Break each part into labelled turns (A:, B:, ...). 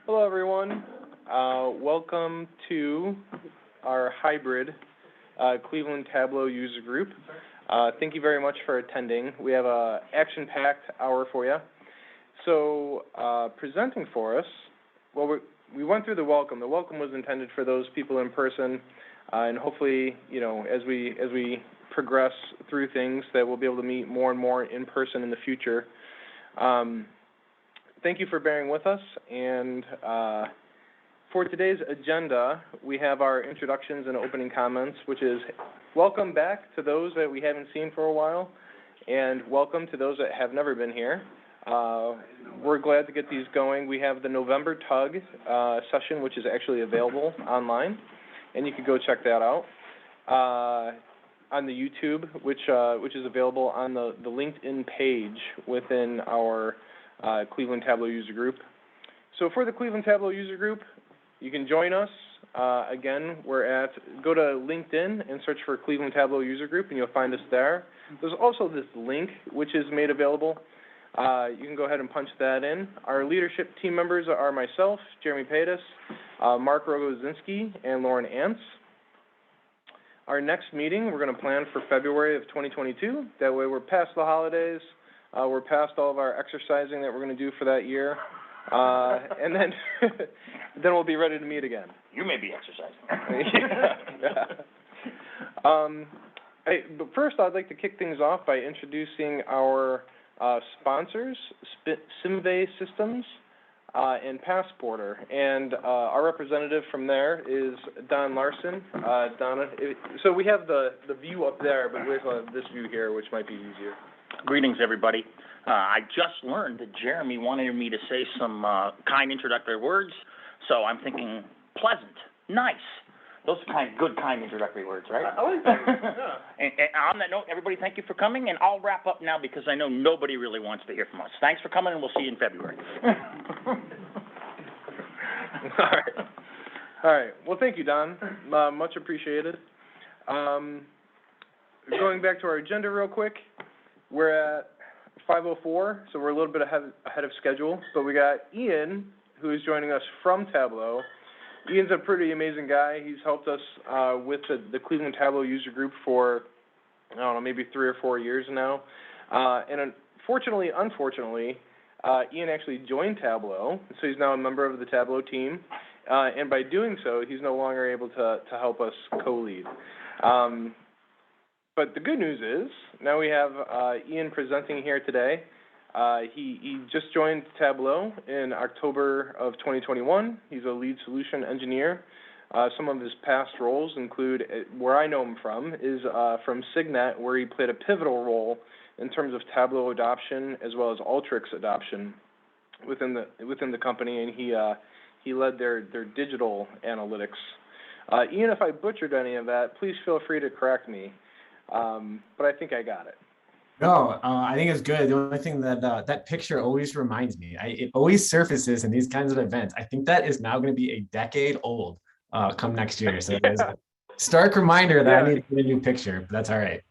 A: Hello, everyone. Welcome to our hybrid Cleveland Tableau user group. Thank you very much for attending. We have an action-packed hour for you. So, presenting for us, well, we went through the welcome. The welcome was intended for those people in person, and hopefully, as we progress through things, that we'll be able to meet more and more in person in the future. Thank you for bearing with us, and for today's agenda, we have our introductions and opening comments, which is welcome back to those that we haven't seen for a while, and welcome to those that have never been here. We're glad to get these going. We have the November Tug session, which is actually available online, and you can go check that out on the YouTube, which is available on the LinkedIn page within our Cleveland Tableau user group. So for the Cleveland Tableau user group, you can join us. Again, go to LinkedIn and search for Cleveland Tableau user group, and you'll find us there. There's also this link which is made available. You can go ahead and punch that in. Our leadership team members are myself, Jeremy Paitis, Mark Rogozinski, and Lauren Antz. Our next meeting, we're going to plan for February of 2022. That way we're past the holidays. We're past all of our exercising that we're going to do for that year. And then then we'll be ready to meet again.
B: You may be exercising.
A: But first, I'd like to kick things off by introducing our sponsors, Simvey Systems and Passporter. And our representative from there is Don Larson. Donna, so we have the view up there, but we also have this view here, which might be easier.
B: Greetings, everybody. I just learned that Jeremy wanted me to say some kind introductory words, so I'm thinking pleasant, nice. Those are good, kind introductory words, right?
A: I like that. Yeah.
B: And on that note, everybody, thank you for coming, and I'll wrap up now because I know nobody really wants to hear from us. Thanks for coming, and we'll see you in February.
A: All right. Well, thank you, Don. Much appreciated. Going back to our agenda real quick, we're at 5:04, so we're a little bit ahead of schedule. But we got Ian, who is joining us from Tableau. Ian's a pretty amazing guy. He's helped us with the Cleveland Tableau user group for, I don't know, maybe 3 or 4 years now. And unfortunately, Ian actually joined Tableau, so he's now a member of the Tableau team. And by doing so, he's no longer able to help us co-lead. But the good news is, now we have Ian presenting here today. He just joined Tableau in October of 2021. He's a lead solution engineer. Some of his past roles include, where I know him from, is from Signet, where he played a pivotal role in terms of Tableau adoption as well as Alteryx adoption within the company, and he led their digital analytics. Ian, if I butchered any of that, please feel free to correct me. But I think I got it.
C: No, I think it's good. The only thing that that picture always reminds me, it always surfaces in these kinds of events. I think that is now going to be a decade old come next year. So there's a stark reminder that I need to get a new picture, but that's all right.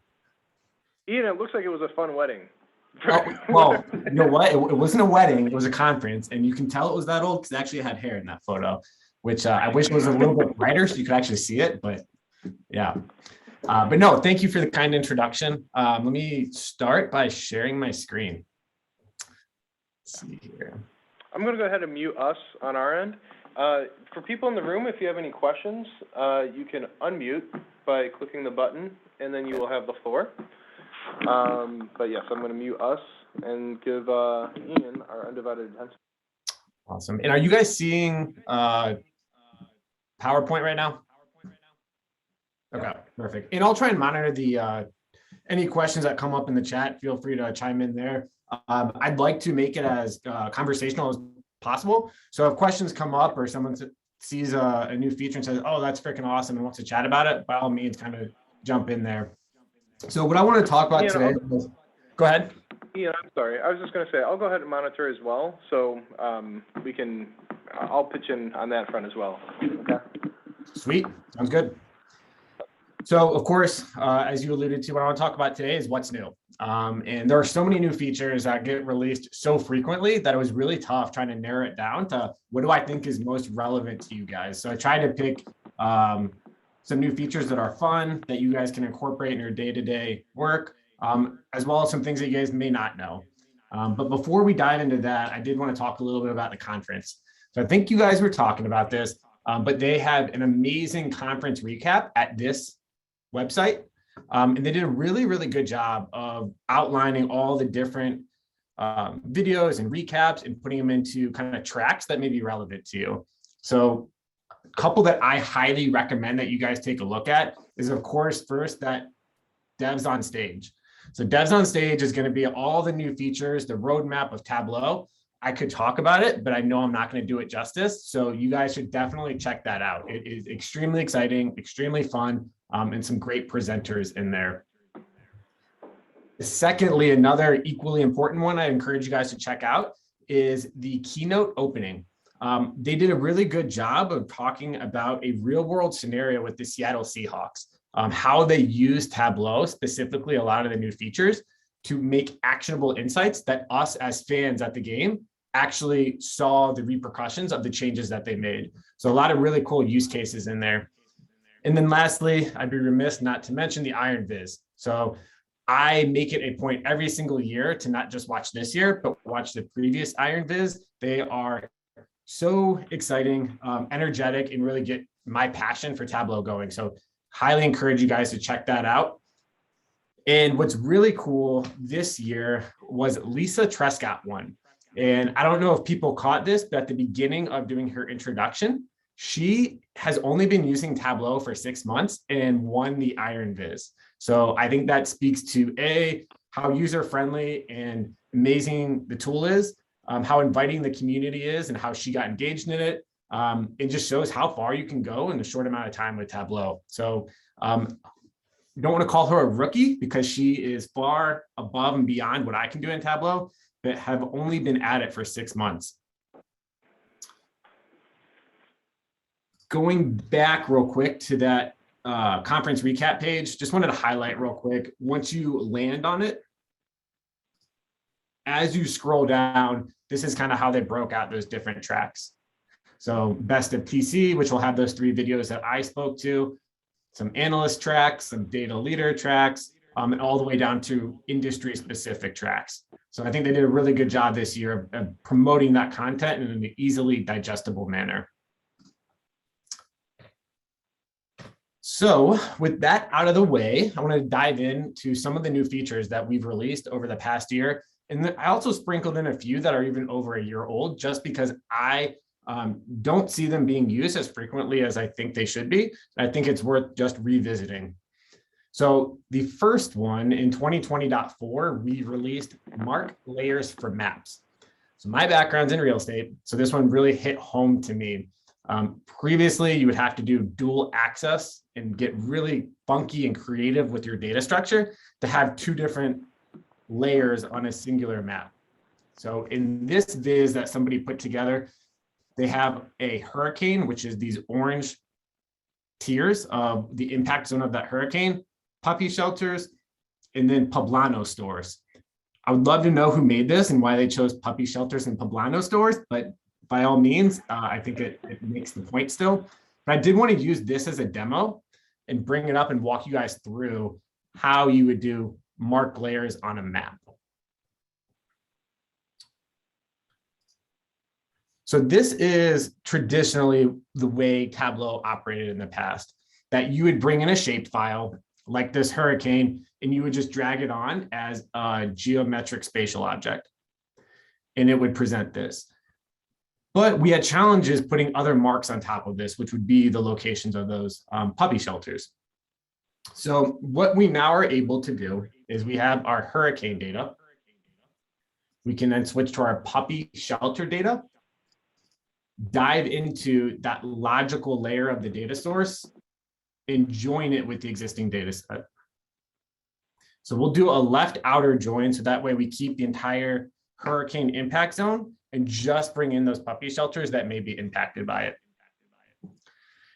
A: Ian, it looks like it was a fun wedding.
C: Oh, well, you know what? It wasn't a wedding. It was a conference, and you can tell it was that old because it actually had hair in that photo, which I wish was a little bit brighter so you could actually see it, but yeah. But no, thank you for the kind introduction. Let me start by sharing my screen. Let's see here.
A: I'm going to go ahead and mute us on our end. For people in the room, if you have any questions, you can unmute by clicking the button, and then you will have the floor. But yes, I'm going to mute us and give Ian our undivided attention.
C: Awesome. And are you guys seeing PowerPoint right now? Okay, perfect. And I'll try and monitor the any questions that come up in the chat. Feel free to chime in there. I'd like to make it as conversational as possible. So if questions come up or someone sees a new feature and says, "Oh, that's freaking awesome," and wants to chat about it, by all means, kind of jump in there. So what I want to talk about today is, go ahead.
A: Ian, I'm sorry. I was just going to say, I'll go ahead and monitor as well. So I'll pitch in on that front as well. Okay.
C: Sweet. Sounds good. So, of course, as you alluded to, what I want to talk about today is what's new. And there are so many new features that get released so frequently that it was really tough trying to narrow it down to what do I think is most relevant to you guys. So I tried to pick some new features that are fun that you guys can incorporate in your day-to-day work, as well as some things that you guys may not know. But before we dive into that, I did want to talk a little bit about the conference. So I think you guys were talking about this, but they have an amazing conference recap at this website. And they did a really, really good job of outlining all the different videos and recaps and putting them into kind of tracks that may be relevant to you. So a couple that I highly recommend that you guys take a look at is, of course, first, that Devs on Stage. So Devs on Stage is going to be all the new features, the roadmap of Tableau. I could talk about it, but I know I'm not going to do it justice. So you guys should definitely check that out. It is extremely exciting, extremely fun, and some great presenters in there. Secondly, another equally important one I encourage you guys to check out is the keynote opening. They did a really good job of talking about a real world scenario with the Seattle Seahawks, how they use Tableau, specifically a lot of the new features, to make actionable insights that us as fans at the game actually saw the repercussions of the changes that they made. So a lot of really cool use cases in there. And then lastly, I'd be remiss not to mention the Iron Viz. So I make it a point every single year to not just watch this year, but watch the previous Iron Viz. They are so exciting, energetic, and really get my passion for Tableau going. So highly encourage you guys to check that out. And what's really cool this year was Lisa Trescott won. And I don't know if people caught this, but at the beginning of doing her introduction, she has only been using Tableau for 6 months and won the Iron Viz. So I think that speaks to how user-friendly and amazing the tool is, how inviting the community is, and how she got engaged in it. It just shows how far you can go in a short amount of time with Tableau. So you don't want to call her a rookie because she is far above and beyond what I can do in Tableau, but have only been at it for 6 months. Going back real quick to that conference recap page, just wanted to highlight real quick, once you land on it, as you scroll down, this is kind of how they broke out those different tracks. So best of PC, which will have those 3 videos that I spoke to, some analyst tracks, some data leader tracks, and all the way down to industry specific tracks. So I think they did a really good job this year of promoting that content in an easily digestible manner. So with that out of the way, I want to dive into some of the new features that we've released over the past year. And then I also sprinkled in a few that are even over a year old, just because I don't see them being used as frequently as I think they should be. I think it's worth just revisiting. So the first one in 2020.4, we released Mark Layers for Maps. So my background's in real estate, so this one really hit home to me. Previously, you would have to do dual access and get really funky and creative with your data structure to have 2 different layers on a singular map. So in this viz that somebody put together, they have a hurricane, which is these orange tiers of the impact zone of that hurricane, puppy shelters, and then poblano stores. I would love to know who made this and why they chose puppy shelters and poblano stores, but by all means, I think it makes the point still. But I did want to use this as a demo and bring it up and walk you guys through how you would do mark layers on a map. So this is traditionally the way Tableau operated in the past, that you would bring in a shape file like this hurricane, and you would just drag it on as a geometric spatial object, and it would present this. But we had challenges putting other marks on top of this, which would be the locations of those puppy shelters. So what we now are able to do is we have our hurricane data. We can then switch to our puppy shelter data, dive into that logical layer of the data source, and join it with the existing data set. So we'll do a left outer join, so that way we keep the entire hurricane impact zone and just bring in those puppy shelters that may be impacted by it.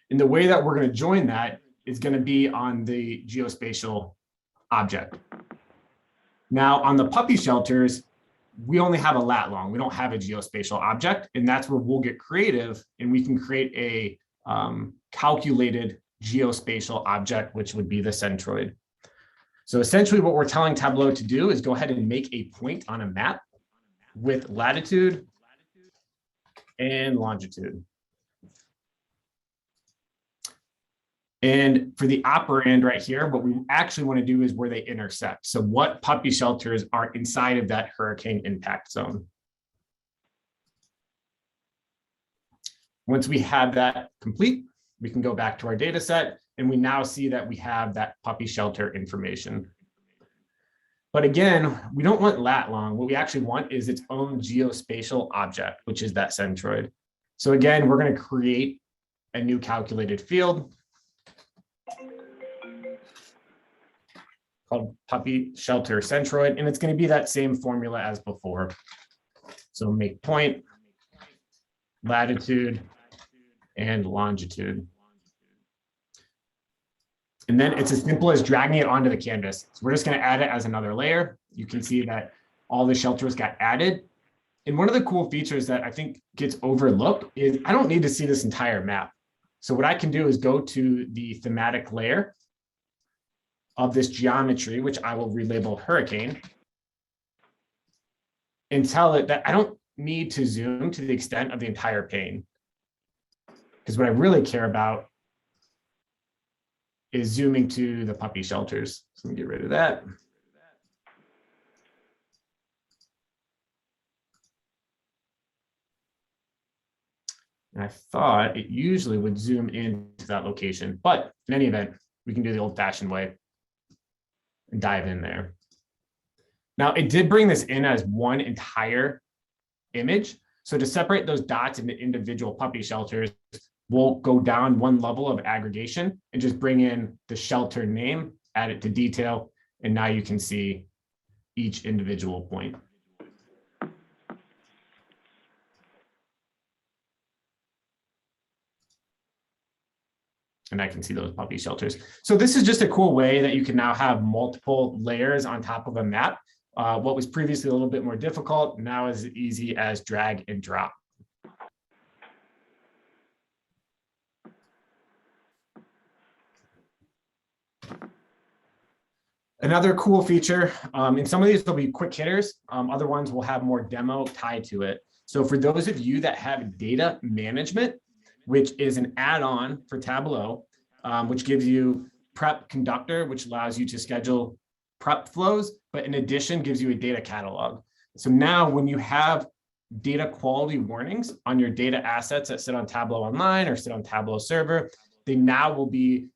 C: And the way that we're going to join that is going to be on the geospatial object. Now on the puppy shelters, we only have a lat long. We don't have a geospatial object, and that's where we'll get creative and we can create a calculated geospatial object, which would be the centroid. So essentially what we're telling Tableau to do is go ahead and make a point on a map with latitude and longitude. And for the operand right here, what we actually want to do is where they intersect. So what puppy shelters are inside of that hurricane impact zone. Once we have that complete, we can go back to our data set and we now see that we have that puppy shelter information. But again, we don't want lat long. What we actually want is its own geospatial object, which is that centroid. So again, we're going to create a new calculated field called puppy shelter centroid, and it's going to be that same formula as before. So make point, latitude, and longitude. And then it's as simple as dragging it onto the canvas. So we're just going to add it as another layer. You can see that all the shelters got added. And one of the cool features that I think gets overlooked is I don't need to see this entire map. So what I can do is go to the thematic layer of this geometry, which I will relabel hurricane, and tell it that I don't need to zoom to the extent of the entire pane. Because what I really care about is zooming to the puppy shelters. So let me get rid of that. And I thought it usually would zoom into that location, but in any event, we can do the old-fashioned way and dive in there. Now, it did bring this in as one entire image. So to separate those dots into individual puppy shelters, we'll go down one level of aggregation and just bring in the shelter name, add it to detail, and now you can see each individual point. And I can see those puppy shelters. So this is just a cool way that you can now have multiple layers on top of a map. What was previously a little bit more difficult now is easy as drag and drop. Another cool feature, and some of these will be quick hitters, other ones will have more demo tied to it. So for those of you that have data management, which is an add-on for Tableau, which gives you prep conductor, which allows you to schedule prep flows, but in addition gives you a data catalog. So now when you have data quality warnings on your data assets that sit on Tableau Online or sit on Tableau server, they now will be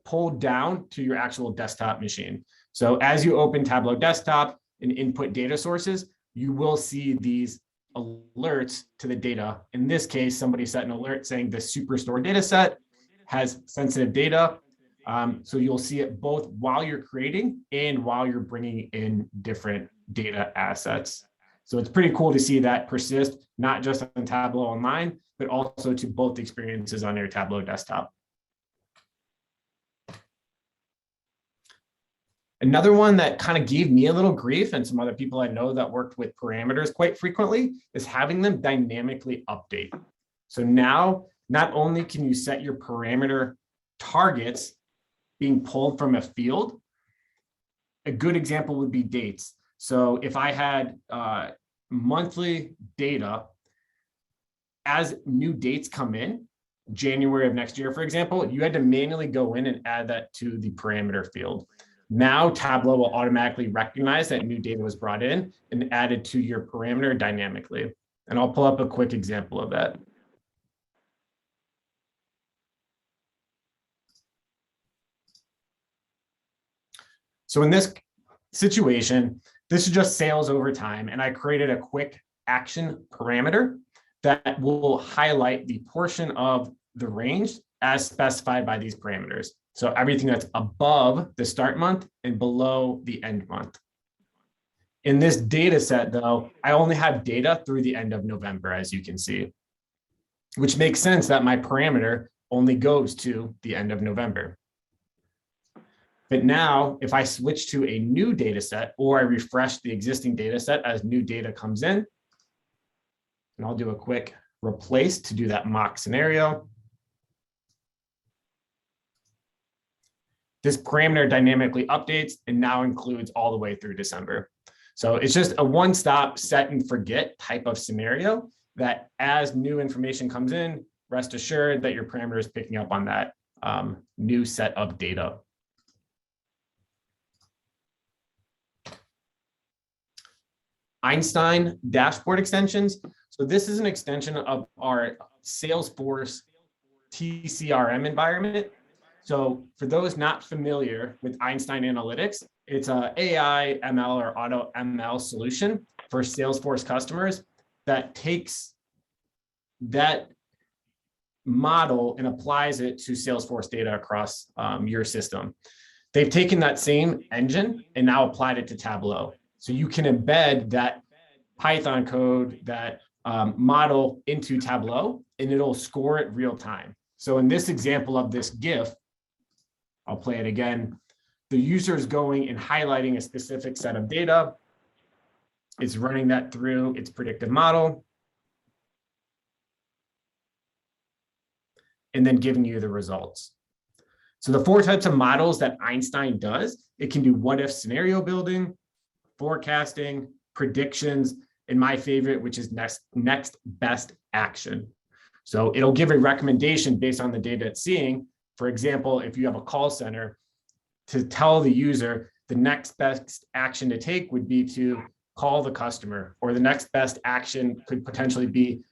C: pulled down to your actual desktop machine. So as you open Tableau desktop and input data sources, you will see these alerts to the data. In this case, somebody set an alert saying the Superstore data set has sensitive data. So you'll see it both while you're creating and while you're bringing in different data assets. So it's pretty cool to see that persist, not just on Tableau Online, but also to both experiences on your Tableau desktop. Another one that kind of gave me a little grief and some other people I know that worked with parameters quite frequently is having them dynamically update. So now, not only can you set your parameter targets being pulled from a field, a good example would be dates. So if I had monthly data, as new dates come in, January of next year, for example, you had to manually go in and add that to the parameter field. Now Tableau will automatically recognize that new data was brought in and added to your parameter dynamically. And I'll pull up a quick example of that. So in this situation, this is just sales over time, and I created a quick action parameter that will highlight the portion of the range as specified by these parameters. So everything that's above the start month and below the end month. In this data set, though, I only have data through the end of November, as you can see, which makes sense that my parameter only goes to the end of November. But now if I switch to a new data set or I refresh the existing data set as new data comes in, and I'll do a quick replace to do that mock scenario. This parameter dynamically updates and now includes all the way through December. So it's just a one-stop set and forget type of scenario that as new information comes in, rest assured that your parameter is picking up on that new set of data. Einstein dashboard extensions. So this is an extension of our Salesforce TCRM environment. So for those not familiar with Einstein Analytics, it's a AI, ML, or auto ML solution for Salesforce customers that takes that model and applies it to Salesforce data across your system. They've taken that same engine and now applied it to Tableau. So you can embed that Python code, that model into Tableau, and it'll score it real time. So in this example of this GIF, I'll play it again. The user is going and highlighting a specific set of data. It's running that through its predictive model, and then giving you the results. So the 4 types of models that Einstein does, it can do what if scenario building, forecasting, predictions, and my favorite, which is next best action. So it'll give a recommendation based on the data it's seeing. For example, if you have a call center, to tell the user the next best action to take would be to call the customer, or the next best action could potentially be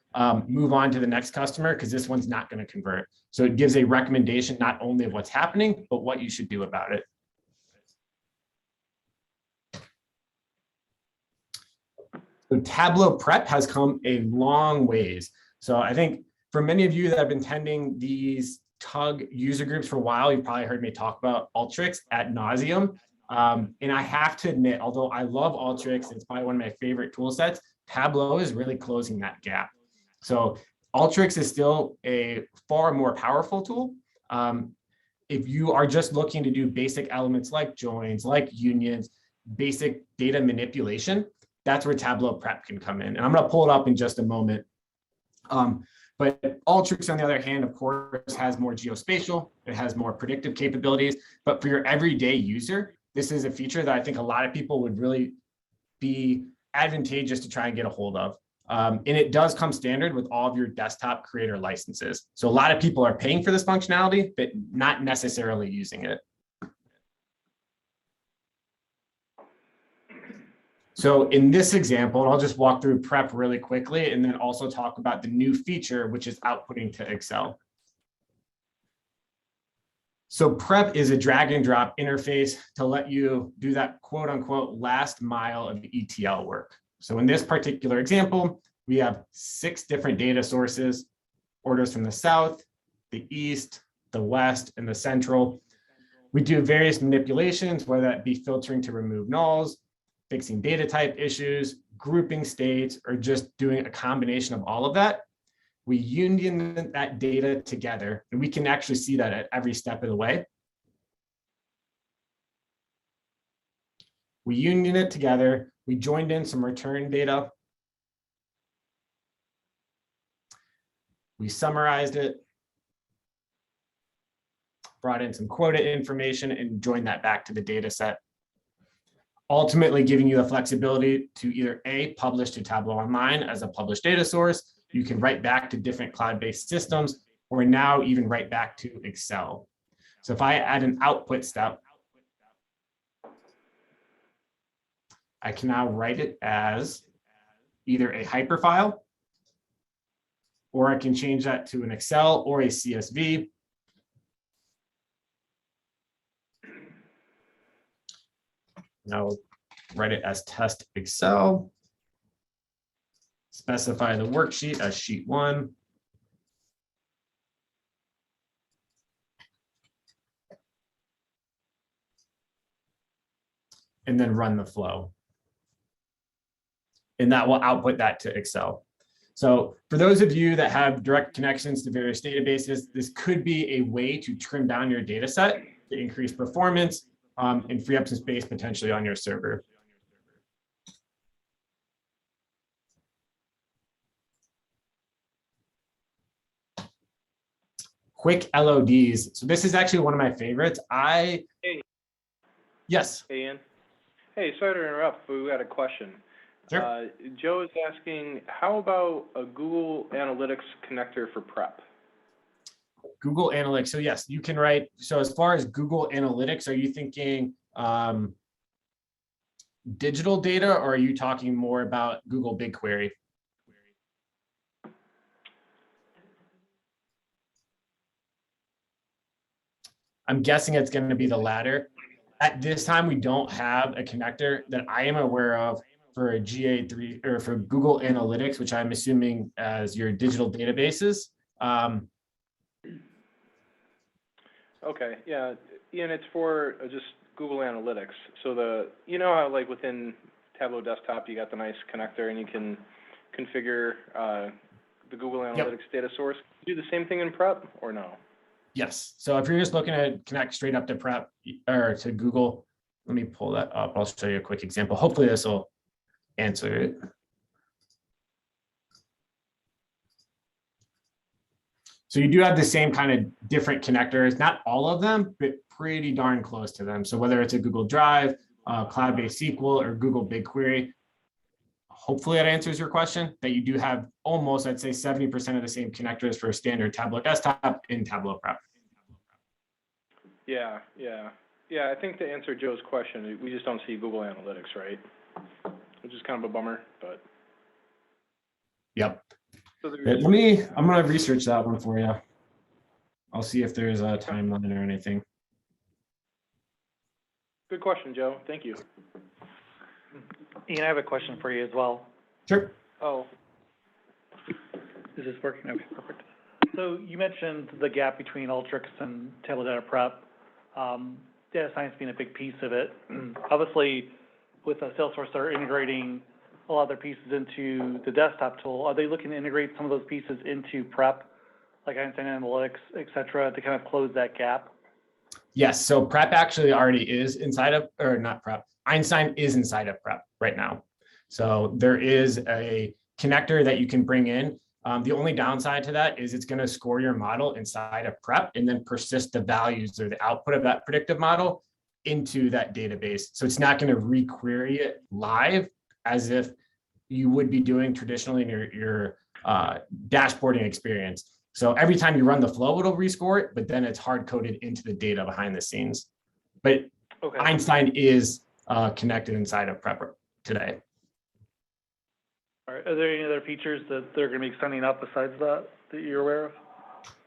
C: move on to the next customer because this one's not going to convert. So it gives a recommendation not only of what's happening, but what you should do about it. So Tableau Prep has come a long ways. So I think for many of you that have been attending these TUG user groups for a while, you've probably heard me talk about Alteryx ad nauseum. And I have to admit, although I love Alteryx, it's probably one of my favorite tool sets, Tableau is really closing that gap. So Alteryx is still a far more powerful tool. If you are just looking to do basic elements like joins, like unions, basic data manipulation, that's where Tableau Prep can come in. And I'm going to pull it up in just a moment. But Alteryx, on the other hand, of course, has more geospatial. It has more predictive capabilities. But for your everyday user, this is a feature that I think a lot of people would really be advantageous to try and get a hold of. And it does come standard with all of your desktop creator licenses. So a lot of people are paying for this functionality, but not necessarily using it. So in this example, and I'll just walk through Prep really quickly and then also talk about the new feature, which is outputting to Excel. So Prep is a drag and drop interface to let you do that quote unquote last mile of ETL work. So in this particular example, we have 6 different data sources, orders from the south, the east, the west, and the central. We do various manipulations, whether that be filtering to remove nulls, fixing data type issues, grouping states, or just doing a combination of all of that. We union that data together, and we can actually see that at every step of the way. We union it together. We joined in some return data. We summarized it, brought in some quota information, and joined that back to the data set. Ultimately giving you the flexibility to either A, publish to Tableau Online as a published data source. You can write back to different cloud-based systems, or now even write back to Excel. So if I add an output step, I can now write it as either a hyperfile, or I can change that to an Excel or a CSV. Now write it as test Excel. Specify the worksheet as sheet 1. And then run the flow. And that will output that to Excel. So for those of you that have direct connections to various databases, this could be a way to trim down your data set to increase performance. and free up some space potentially on your server. Quick LODs. So this is actually one of my favorites.
A: Hey.
C: Yes.
A: Hey, Ian. Hey, sorry to interrupt, but we got a question.
C: Sure.
A: Joe is asking, how about a Google Analytics connector for prep?
C: Google Analytics. So yes, you can write. So as far as Google Analytics, are you thinking digital data, or are you talking more about Google BigQuery? I'm guessing it's going to be the latter. At this time, we don't have a connector that I am aware of for a GA3 or for Google Analytics, which I'm assuming as your digital databases.
A: Okay, yeah, Ian, it's for just Google Analytics. So you know how like within Tableau Desktop, you got the nice connector and you can configure the Google Analytics data source. Do the same thing in prep or no?
C: Yes. So if you're just looking to connect straight up to prep or to Google, let me pull that up. I'll show you a quick example. Hopefully this will answer it. So you do have the same kind of different connectors, not all of them, but pretty darn close to them. So whether it's a Google Drive, cloud-based SQL, or Google BigQuery, hopefully that answers your question, that you do have almost, I'd say 70% of the same connectors for a standard Tableau desktop in Tableau Prep.
A: Yeah. I think to answer Joe's question, we just don't see Google Analytics, right? Which is kind of a bummer, but.
C: Yep.
A: So
C: I'm going to research that one for you. I'll see if there's a timeline or anything.
A: Good question, Joe. Thank you.
D: Ian, I have a question for you as well.
C: Sure.
A: Oh.
D: Is this working? Okay, perfect. So you mentioned the gap between Ultrix and Tableau Data Prep, data science being a big piece of it. Obviously, with Salesforce, they're integrating a lot of their pieces into the desktop tool. Are they looking to integrate some of those pieces into Prep, like Einstein Analytics, et cetera, to kind of close that gap?
C: Yes, so Prep actually already is inside of, or not Prep, Einstein is inside of Prep right now. So there is a connector that you can bring in. The only downside to that is it's going to score your model inside of Prep and then persist the values or the output of that predictive model into that database. So it's not going to requery it live as if you would be doing traditionally in your dashboarding experience. So every time you run the flow, it'll rescore it, but then it's hard coded into the data behind the scenes. But okay. Einstein is connected inside of Prep today.
D: All right. Are there any other features that they're going to be extending up besides that you're aware of?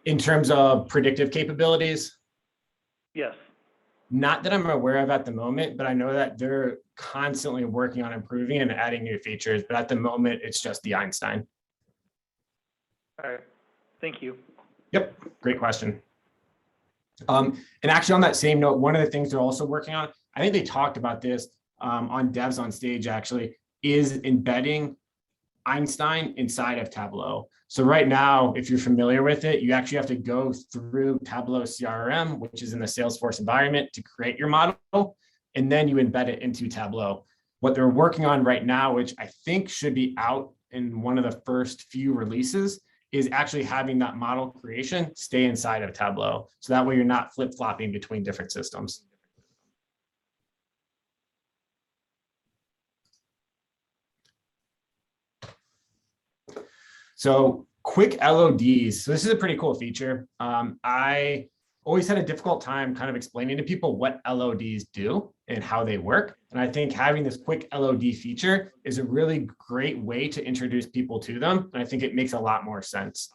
C: In terms of predictive capabilities?
D: Yes.
C: Not that I'm aware of at the moment, but I know that they're constantly working on improving and adding new features. But at the moment, it's just the Einstein.
D: All right. Thank you.
C: Yep. Great question. And actually on that same note, one of the things they're also working on, I think they talked about this on Devs on Stage actually, is embedding Einstein inside of Tableau. So right now, if you're familiar with it, you actually have to go through Tableau CRM, which is in the Salesforce environment, to create your model, and then you embed it into Tableau. What they're working on right now, which I think should be out in one of the first few releases, is actually having that model creation stay inside of Tableau. So that way you're not flip-flopping between different systems. So quick LODs. So this is a pretty cool feature. I always had a difficult time kind of explaining to people what LODs do and how they work. And I think having this quick LOD feature is a really great way to introduce people to them. And I think it makes a lot more sense.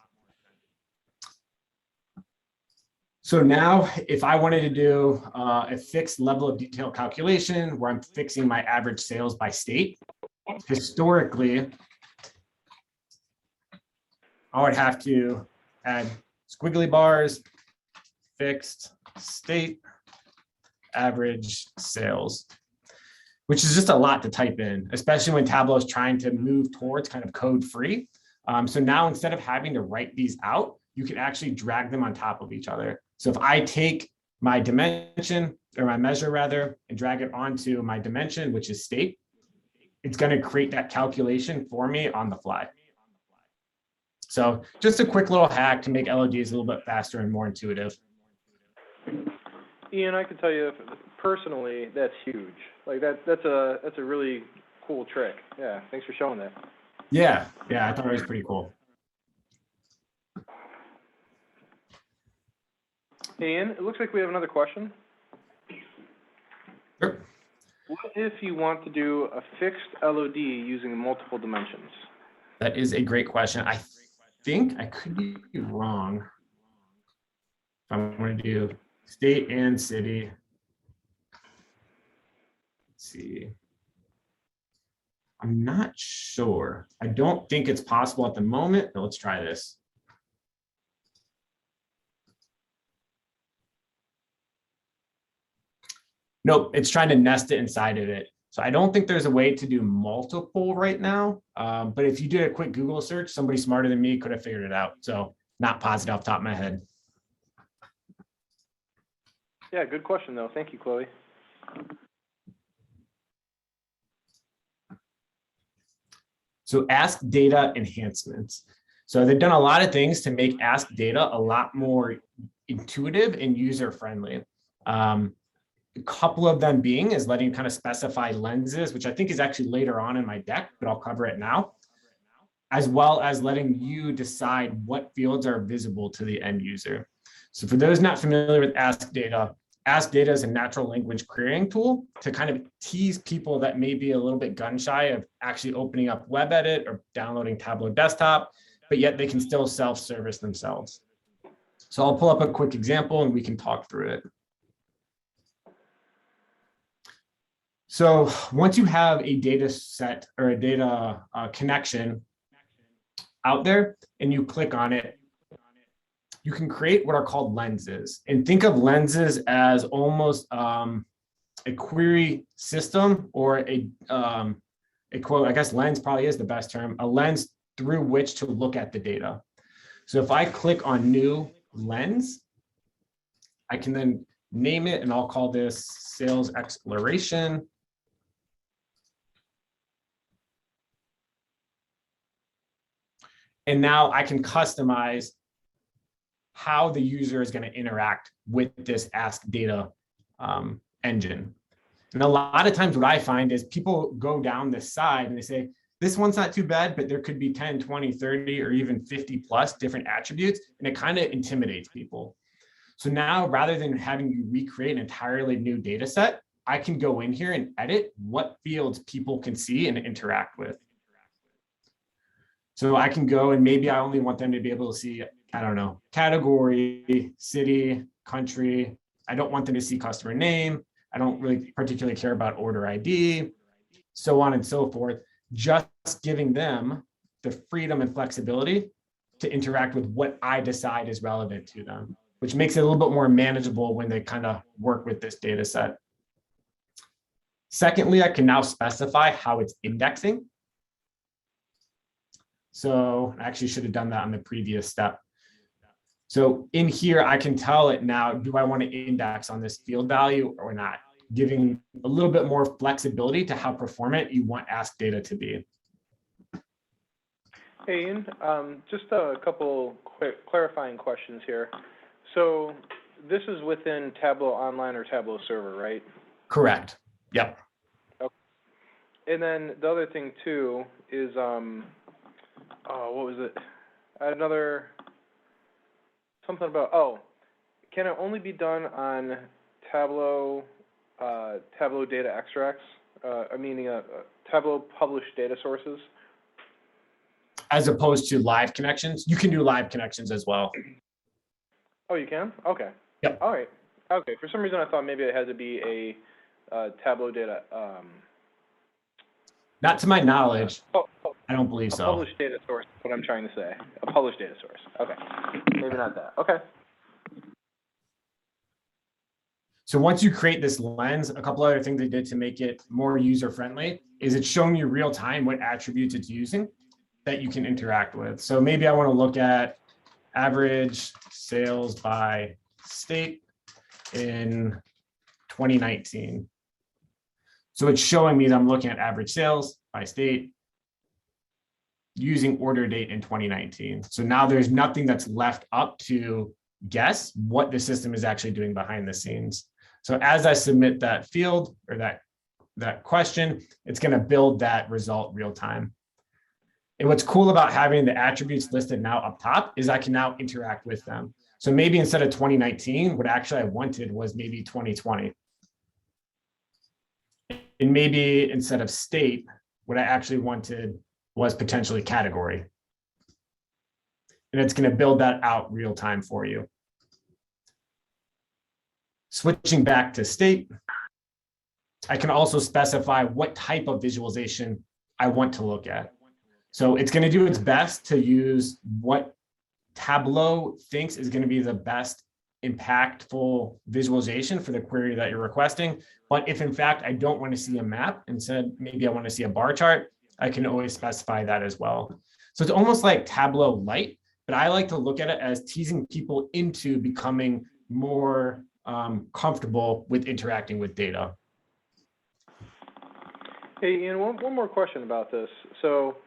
C: So now if I wanted to do a fixed level of detail calculation where I'm fixing my average sales by state, historically, I would have to add squiggly bars, fixed state, average sales, which is just a lot to type in, especially when Tableau is trying to move towards kind of code free. So now instead of having to write these out, you can actually drag them on top of each other. So if I take my dimension, or my measure rather, and drag it onto my dimension, which is state, it's going to create that calculation for me on the fly. So just a quick little hack to make LODs a little bit faster and more intuitive.
A: Ian, I can tell you personally, that's huge. Like that's a really cool trick. Yeah, thanks for showing that.
C: Yeah, I thought it was pretty cool.
A: Hey, Ian, it looks like we have another question.
C: Sure.
A: What if you want to do a fixed LOD using multiple dimensions?
C: That is a great question. I think I could be wrong. If I'm going to do state and city. Let's see. I'm not sure. I don't think it's possible at the moment, but let's try this. Nope, it's trying to nest it inside of it. So I don't think there's a way to do multiple right now. But if you did a quick Google search, somebody smarter than me could have figured it out. So not positive off the top of my head.
A: Yeah, good question though. Thank you, Chloe.
C: So ask data enhancements. So they've done a lot of things to make ask data a lot more intuitive and user-friendly. A couple of them being is letting you kind of specify lenses, which I think is actually later on in my deck, but I'll cover it now, as well as letting you decide what fields are visible to the end user. So for those not familiar with Ask Data is a natural language querying tool to kind of tease people that may be a little bit gun shy of actually opening up WebEdit or downloading Tableau Desktop, but yet they can still self-service themselves. So I'll pull up a quick example and we can talk through it. So once you have a data set or a data connection out there and you click on it, you can create what are called lenses. And think of lenses as almost a query system or a quote, I guess lens probably is the best term, a lens through which to look at the data. So if I click on new lens, I can then name it and I'll call this sales acceleration. And now I can customize how the user is going to interact with this Ask Data engine. And a lot of times what I find is people go down this side and they say, this one's not too bad, but there could be 10, 20, 30, or even 50 plus different attributes. And it kind of intimidates people. So now rather than having you recreate an entirely new data set, I can go in here and edit what fields people can see and interact with. So I can go and maybe I only want them to be able to see, I don't know, category, city, country. I don't want them to see customer name. I don't really particularly care about order ID, so on and so forth. Just giving them the freedom and flexibility to interact with what I decide is relevant to them, which makes it a little bit more manageable when they kind of work with this data set. Secondly, I can now specify how it's indexing. So I actually should have done that on the previous step. So in here, I can tell it now, do I want to index on this field value or not? Giving a little bit more flexibility to how performant you want Ask Data to be.
A: Hey, Ian, just a couple quick clarifying questions here. So this is within Tableau Online or Tableau Server, right?
C: Correct. Yep.
A: Okay. And then the other thing too is, what was it? Something about, can it only be done on Tableau, Tableau data extracts, meaning Tableau published data sources?
C: As opposed to live connections, you can do live connections as well.
A: Oh, you can? Okay.
C: Yep.
A: All right. Okay. For some reason, I thought maybe it had to be a Tableau data.
C: Not to my knowledge. I don't believe so.
A: A published data source is what I'm trying to say. A published data source. Okay. Maybe not that. Okay.
C: So once you create this lens, a couple other things they did to make it more user-friendly is it's showing you real time what attributes it's using that you can interact with. So maybe I want to look at average sales by state. in 2019. So it's showing me that I'm looking at average sales by state using order date in 2019. So now there's nothing that's left up to guess what the system is actually doing behind the scenes. So as I submit that field or that question, it's going to build that result real time. And what's cool about having the attributes listed now up top is I can now interact with them. So maybe instead of 2019, what actually I wanted was maybe 2020. And maybe instead of state, what I actually wanted was potentially category. And it's going to build that out real time for you. Switching back to state, I can also specify what type of visualization I want to look at. So it's going to do its best to use what Tableau thinks is going to be the best impactful visualization for the query that you're requesting. But if in fact I don't want to see a map, instead maybe I want to see a bar chart, I can always specify that as well. So it's almost like Tableau Lite, but I like to look at it as teasing people into becoming more comfortable with interacting with data.
A: Hey, Ian, one more question about this. So,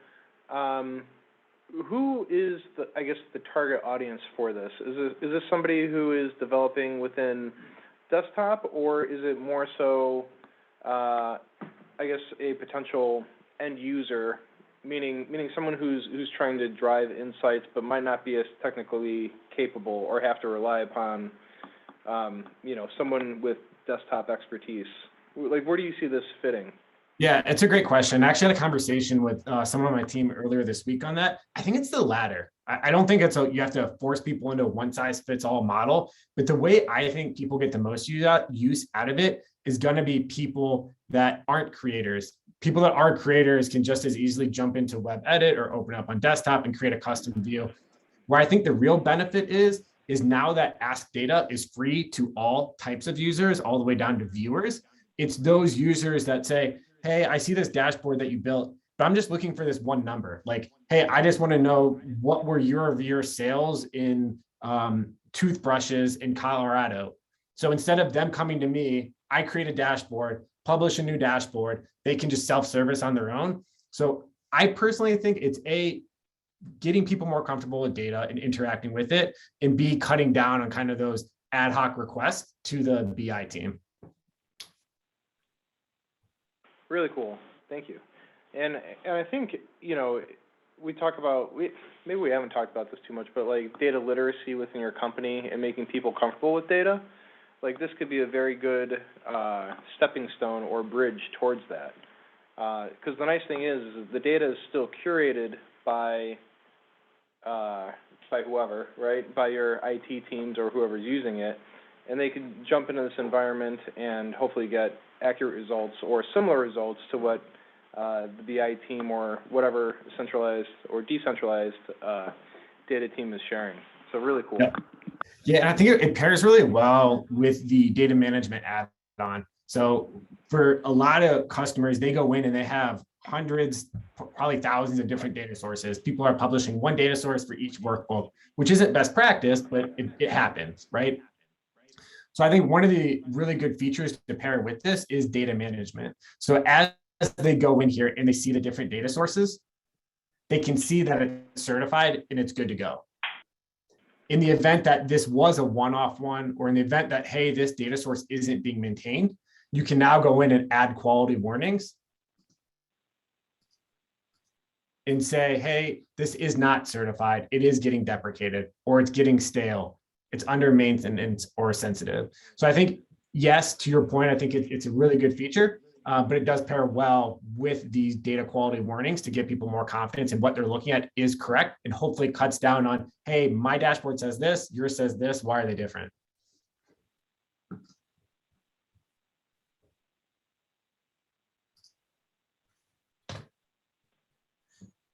A: who is the target audience for this? Is this somebody who is developing within desktop, or is it more so, a potential end user, meaning someone who's trying to drive insights but might not be as technically capable or have to rely upon, someone with desktop expertise? Like, where do you see this fitting?
C: Yeah, it's a great question. I actually had a conversation with someone on my team earlier this week on that. I think it's the latter. I don't think you have to force people into a one size fits all model, but the way I think people get the most use out of it is going to be people that aren't creators. People that are creators can just as easily jump into web edit or open up on desktop and create a custom view. Where I think the real benefit is now that Ask Data is free to all types of users, all the way down to viewers. It's those users that say, hey, I see this dashboard that you built, but I'm just looking for this one number. Like, hey, I just want to know what were year-over-year sales in toothbrushes in Colorado. So instead of them coming to me, I create a dashboard, publish a new dashboard. They can just self-service on their own. So I personally think it's getting people more comfortable with data and interacting with it, and B, cutting down on kind of those ad hoc requests to the BI team.
A: Really cool. Thank you. And I think, we talk about, maybe we haven't talked about this too much, but like data literacy within your company and making people comfortable with data, like this could be a very good stepping stone or bridge towards that. Because the nice thing is the data is still curated by whoever, right? By your IT teams or whoever's using it. And they can jump into this environment and hopefully get accurate results or similar results to what the BI team or whatever centralized or decentralized data team is sharing. So really cool.
C: Yeah, and I think it pairs really well with the data management add-on. So for a lot of customers, they go in and they have hundreds, probably thousands of different data sources. People are publishing one data source for each workbook, which isn't best practice, but it happens, right? So I think one of the really good features to pair with this is data management. So as they go in here and they see the different data sources, they can see that it's certified and it's good to go. In the event that this was a one-off one, or in the event that, hey, this data source isn't being maintained, you can now go in and add quality warnings and say, hey, this is not certified. It is getting deprecated, or it's getting stale. It's under maintenance or sensitive. So I think, yes, to your point, I think it's a really good feature, but it does pair well with these data quality warnings to give people more confidence in what they're looking at is correct, and hopefully cuts down on, hey, my dashboard says this, yours says this, why are they different?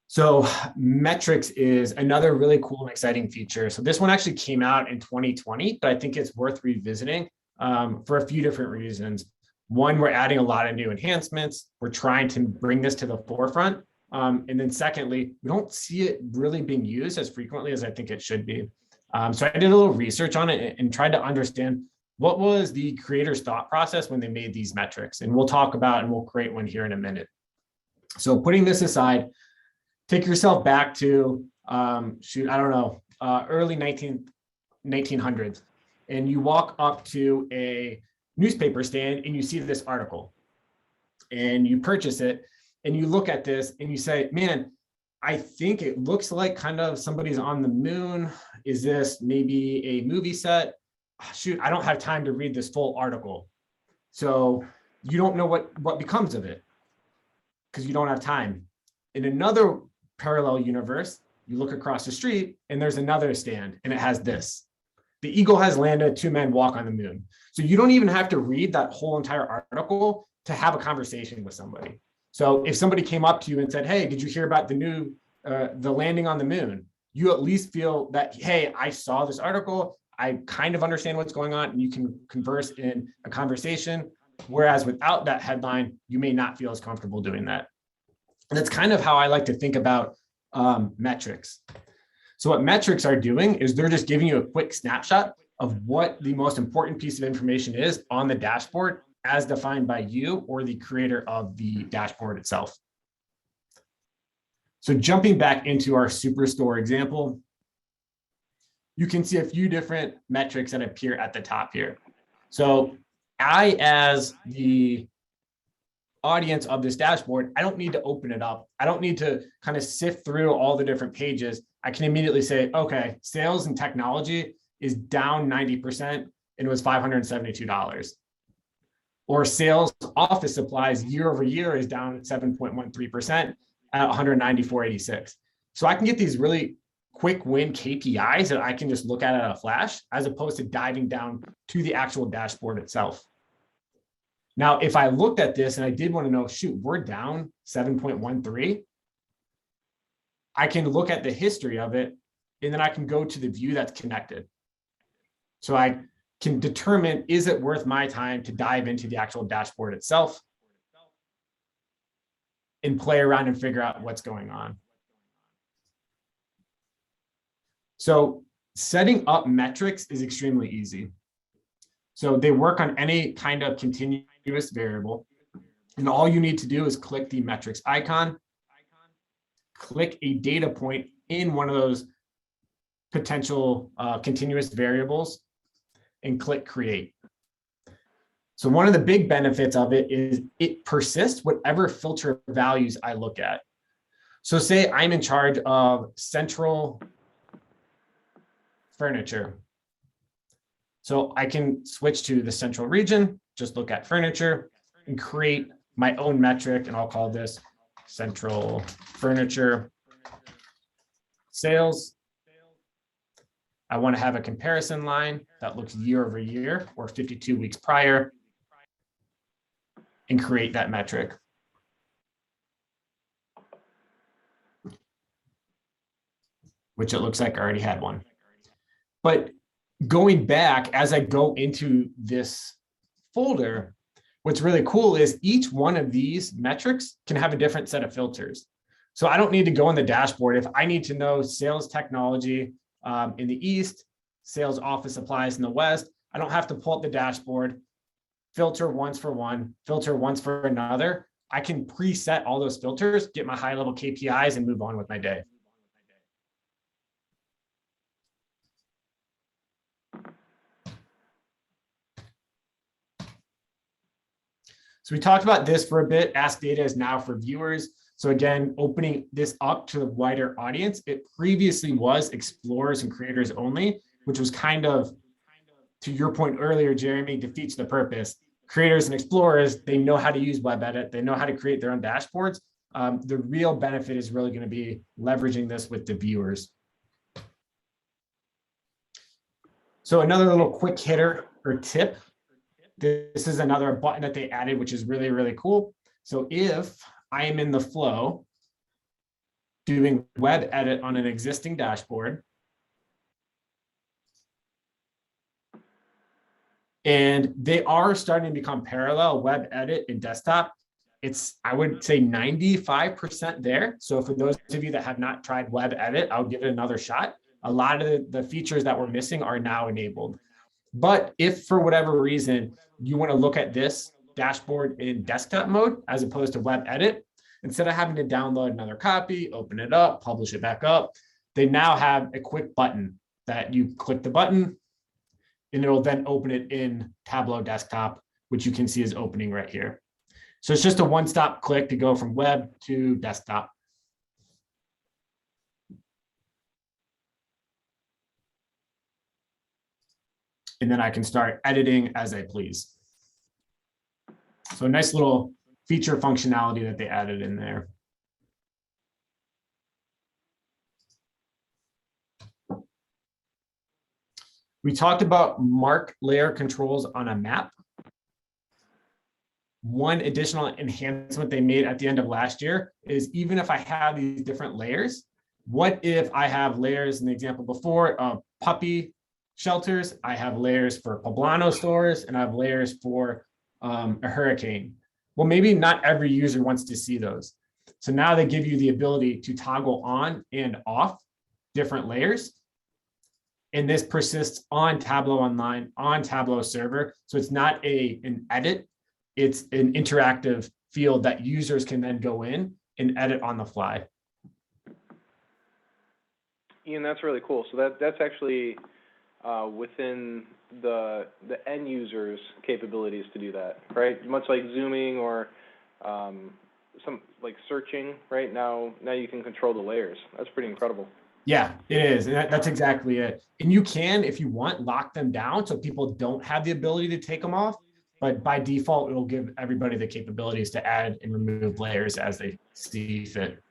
C: So metrics is another really cool and exciting feature. So this one actually came out in 2020, but I think it's worth revisiting for a few different reasons. One, we're adding a lot of new enhancements. We're trying to bring this to the forefront. And then secondly, we don't see it really being used as frequently as I think it should be. So I did a little research on it and tried to understand what was the creator's thought process when they made these metrics? And we'll talk about, and we'll create one here in a minute. So putting this aside, take yourself back to, early 1900s, and you walk up to a newspaper stand and you see this article and you purchase it and you look at this and you say, man, I think it looks like kind of somebody's on the moon. Is this maybe a movie set? Shoot, I don't have time to read this full article. So you don't know what becomes of it because you don't have time. In another parallel universe, you look across the street and there's another stand and it has this. The eagle has landed, 2 men walk on the moon. So you don't even have to read that whole entire article to have a conversation with somebody. So if somebody came up to you and said, hey, did you hear about the landing on the moon? You at least feel that, hey, I saw this article. I kind of understand what's going on and you can converse in a conversation. Whereas without that headline, you may not feel as comfortable doing that. And that's kind of how I like to think about metrics. So what metrics are doing is they're just giving you a quick snapshot of what the most important piece of information is on the dashboard as defined by you or the creator of the dashboard itself. So jumping back into our Superstore example, you can see a few different metrics that appear at the top here. So I, as the audience of this dashboard, I don't need to open it up. I don't need to kind of sift through all the different pages. I can immediately say, okay, sales and technology is down 90% and it was $572. Or sales office supplies year over year is down 7.13% at 194.86. So I can get these really quick win KPIs that I can just look at a flash, as opposed to diving down to the actual dashboard itself. Now, if I looked at this and I did want to know, shoot, we're down 7.13, I can look at the history of it, and then I can go to the view that's connected. So I can determine, is it worth my time to dive into the actual dashboard itself and play around and figure out what's going on. So setting up metrics is extremely easy. So they work on any kind of continuous variable. And all you need to do is click the metrics icon, click a data point in one of those potential continuous variables, and click create. So one of the big benefits of it is it persists whatever filter values I look at. So say I'm in charge of central furniture. So I can switch to the central region, just look at furniture and create my own metric. And I'll call this central furniture sales. I want to have a comparison line that looks year over year or 52 weeks prior and create that metric. Which it looks like I already had one. But going back, as I go into this folder, what's really cool is each one of these metrics can have a different set of filters. So I don't need to go in the dashboard. If I need to know sales technology in the East, sales office supplies in the West, I don't have to pull up the dashboard, filter once for one, filter once for another. I can preset all those filters, get my high level KPIs and move on with my day. So we talked about this for a bit. Ask Data is now for viewers. So again, opening this up to a wider audience. It previously was explorers and creators only, which was kind of, to your point earlier, Jeremy, defeats the purpose. Creators and explorers, they know how to use web edit. They know how to create their own dashboards. The real benefit is really going to be leveraging this with the viewers. So another little quick hitter or tip. This is another button that they added, which is really, really cool. So if I am in the flow doing web edit on an existing dashboard, and they are starting to become parallel, web edit and desktop, it's, I would say 95% there. So for those of you that have not tried web edit, I'll give it another shot. A lot of the features that we're missing are now enabled. But if for whatever reason you want to look at this dashboard in desktop mode as opposed to web edit, instead of having to download another copy, open it up, publish it back up, they now have a quick button that you click the button and it'll then open it in Tableau desktop, which you can see is opening right here. So it's just a one-stop click to go from web to desktop. And then I can start editing as I please. So a nice little feature functionality that they added in there. We talked about mark layer controls on a map. One additional enhancement they made at the end of last year is even if I have these different layers, what if I have layers in the example before of puppy shelters, I have layers for poblano stores, and I have layers for a hurricane. Well, maybe not every user wants to see those. So now they give you the ability to toggle on and off different layers. And this persists on Tableau Online, on Tableau Server. So it's not an edit, it's an interactive field that users can then go in and edit on the fly.
A: Ian, that's really cool. So that's actually within the end user's capabilities to do that, right? Much like zooming or some like searching, right? Now you can control the layers. That's pretty incredible.
C: Yeah, it is. And that's exactly it. And you can, if you want, lock them down so people don't have the ability to take them off. But by default, it'll give everybody the capabilities to add and remove layers as they see fit.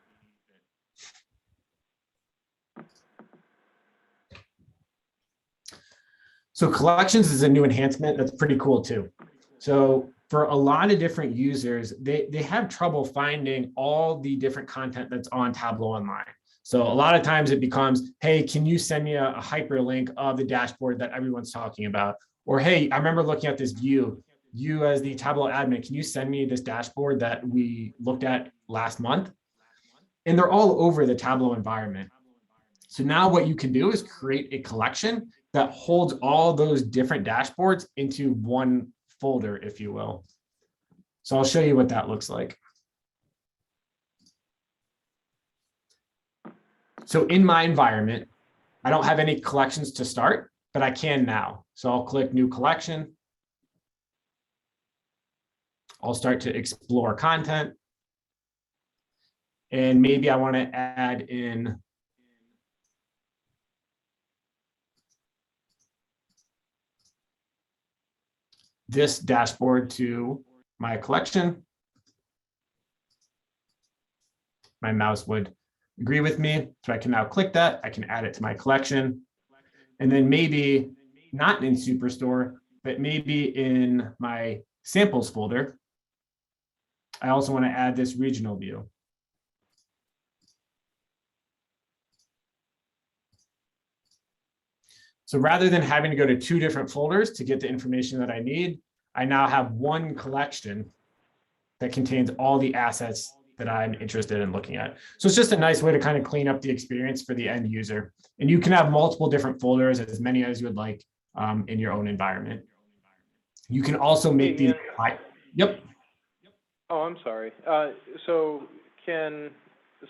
C: So collections is a new enhancement that's pretty cool too. So for a lot of different users, they have trouble finding all the different content that's on Tableau Online. So a lot of times it becomes, hey, can you send me a hyperlink of the dashboard that everyone's talking about? Or, hey, I remember looking at this view. You as the Tableau admin, can you send me this dashboard that we looked at last month? And they're all over the Tableau environment. So now what you can do is create a collection that holds all those different dashboards into one folder, if you will. So I'll show you what that looks like. So in my environment, I don't have any collections to start, but I can now. So I'll click New Collection. I'll start to explore content. And maybe I want to add in this dashboard to my collection. My mouse would agree with me. So I can now click that. I can add it to my collection. And then maybe not in Superstore, but maybe in my samples folder, I also want to add this regional view. So rather than having to go to two different folders to get the information that I need, I now have one collection that contains all the assets that I'm interested in looking at. So it's just a nice way to kind of clean up the experience for the end user. And you can have multiple different folders, as many as you would like in your own environment. You can also make these. Yep.
A: Oh, I'm sorry. So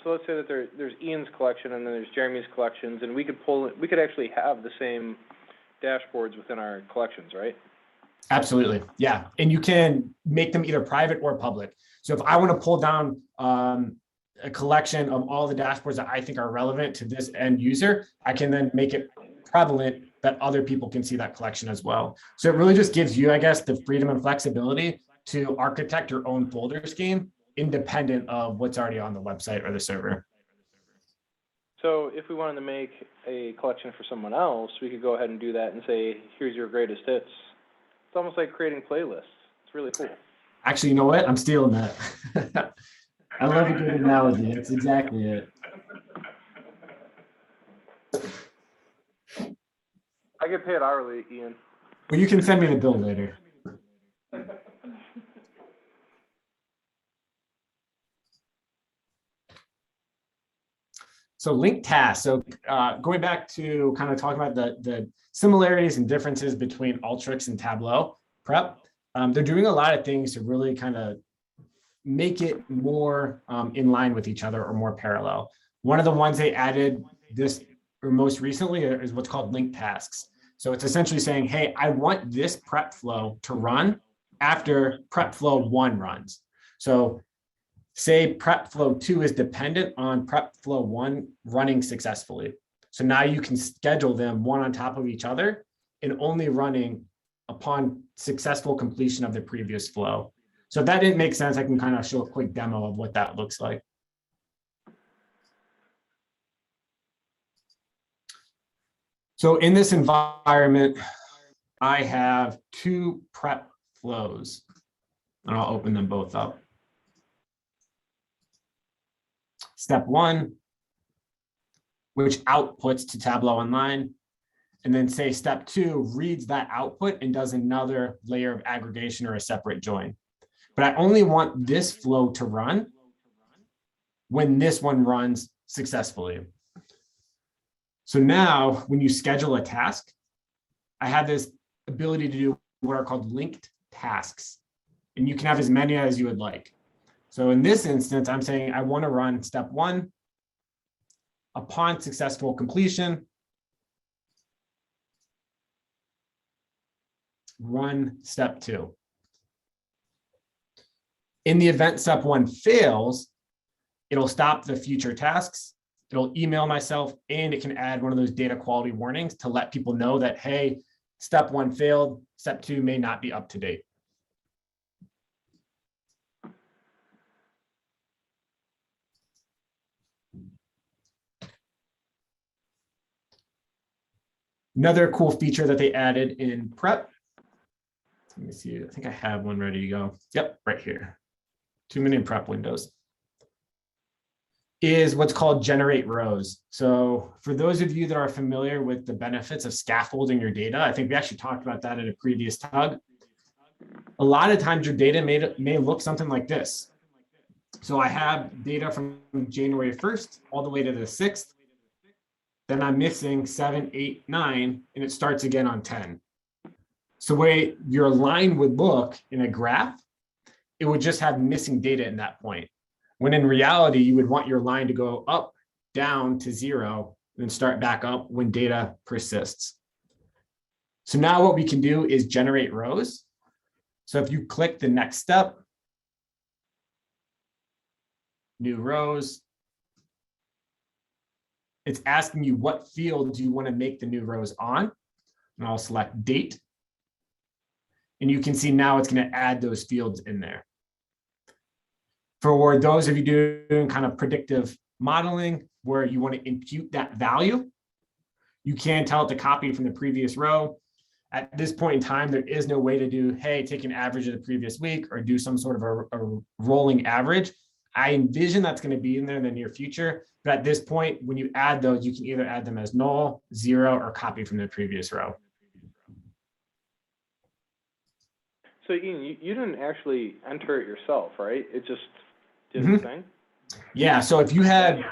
A: let's say that there's Ian's collection and then there's Jeremy's collections, and we could actually have the same dashboards within our collections, right?
C: Absolutely, yeah. And you can make them either private or public. So if I want to pull down a collection of all the dashboards that I think are relevant to this end user, I can then make it prevalent that other people can see that collection as well. So it really just gives you, I guess, the freedom and flexibility to architect your own folder scheme independent of what's already on the website or the server.
A: So if we wanted to make a collection for someone else, we could go ahead and do that and say, here's your greatest hits. It's almost like creating playlists. It's really cool.
C: Actually, you know what? I'm stealing that. I love a good analogy. That's exactly it.
A: I get paid hourly, Ian.
C: Well, you can send me the bill later. So linked tasks. So going back to kind of talking about the similarities and differences between Alteryx and Tableau Prep, they're doing a lot of things to really kind of make it more in line with each other or more parallel. One of the ones they added this or most recently is what's called linked tasks. So it's essentially saying, hey, I want this prep flow to run after prep flow 1 runs. So say prep flow 2 is dependent on prep flow 1 running successfully. So now you can schedule them one on top of each other and only running upon successful completion of the previous flow. So if that didn't make sense, I can kind of show a quick demo of what that looks like. So in this environment, I have 2 prep flows, and I'll open them both up. Step 1, which outputs to Tableau Online, and then say step 2 reads that output and does another layer of aggregation or a separate join. But I only want this flow to run when this one runs successfully. So now when you schedule a task, I have this ability to do what are called linked tasks. And you can have as many as you would like. So in this instance, I'm saying I want to run step 1 upon successful completion, run step 2. In the event step 1 fails, it'll stop the future tasks. It'll email myself, and it can add one of those data quality warnings to let people know that, hey, step 1 failed, step 2 may not be up to date. Another cool feature that they added in Prep, let me see, I think I have one ready to go. Yep, right here. 2 minute Prep windows, is what's called generate rows. So for those of you that are familiar with the benefits of scaffolding your data, I think we actually talked about that in a previous tug. A lot of times your data may look something like this. So I have data from January 1st all the way to the 6th. Then I'm missing 7, 8, 9, and it starts again on 10. So the way your line would look in a graph, it would just have missing data in that point. When in reality, you would want your line to go up, down to 0, and then start back up when data persists. So now what we can do is generate rows. So if you click the next step, new rows, it's asking you what field do you want to make the new rows on. And I'll select date. And you can see now it's going to add those fields in there. For those of you doing kind of predictive modeling where you want to impute that value, you can tell it to copy from the previous row. At this point in time, there is no way to do, hey, take an average of the previous week or do some sort of a rolling average. I envision that's going to be in there in the near future. But at this point, when you add those, you can either add them as null, 0, or copy from the previous row.
A: So Ian, you didn't actually enter it yourself, right? It just did the thing?
C: Yeah, so if you had,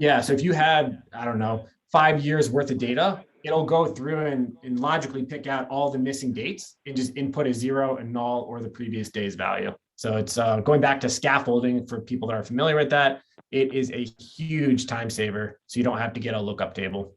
C: I don't know, 5 years worth of data, it'll go through and logically pick out all the missing dates and just input a 0, a null, or the previous day's value. So it's going back to scaffolding for people that are familiar with that. It is a huge time saver, so you don't have to get a lookup table.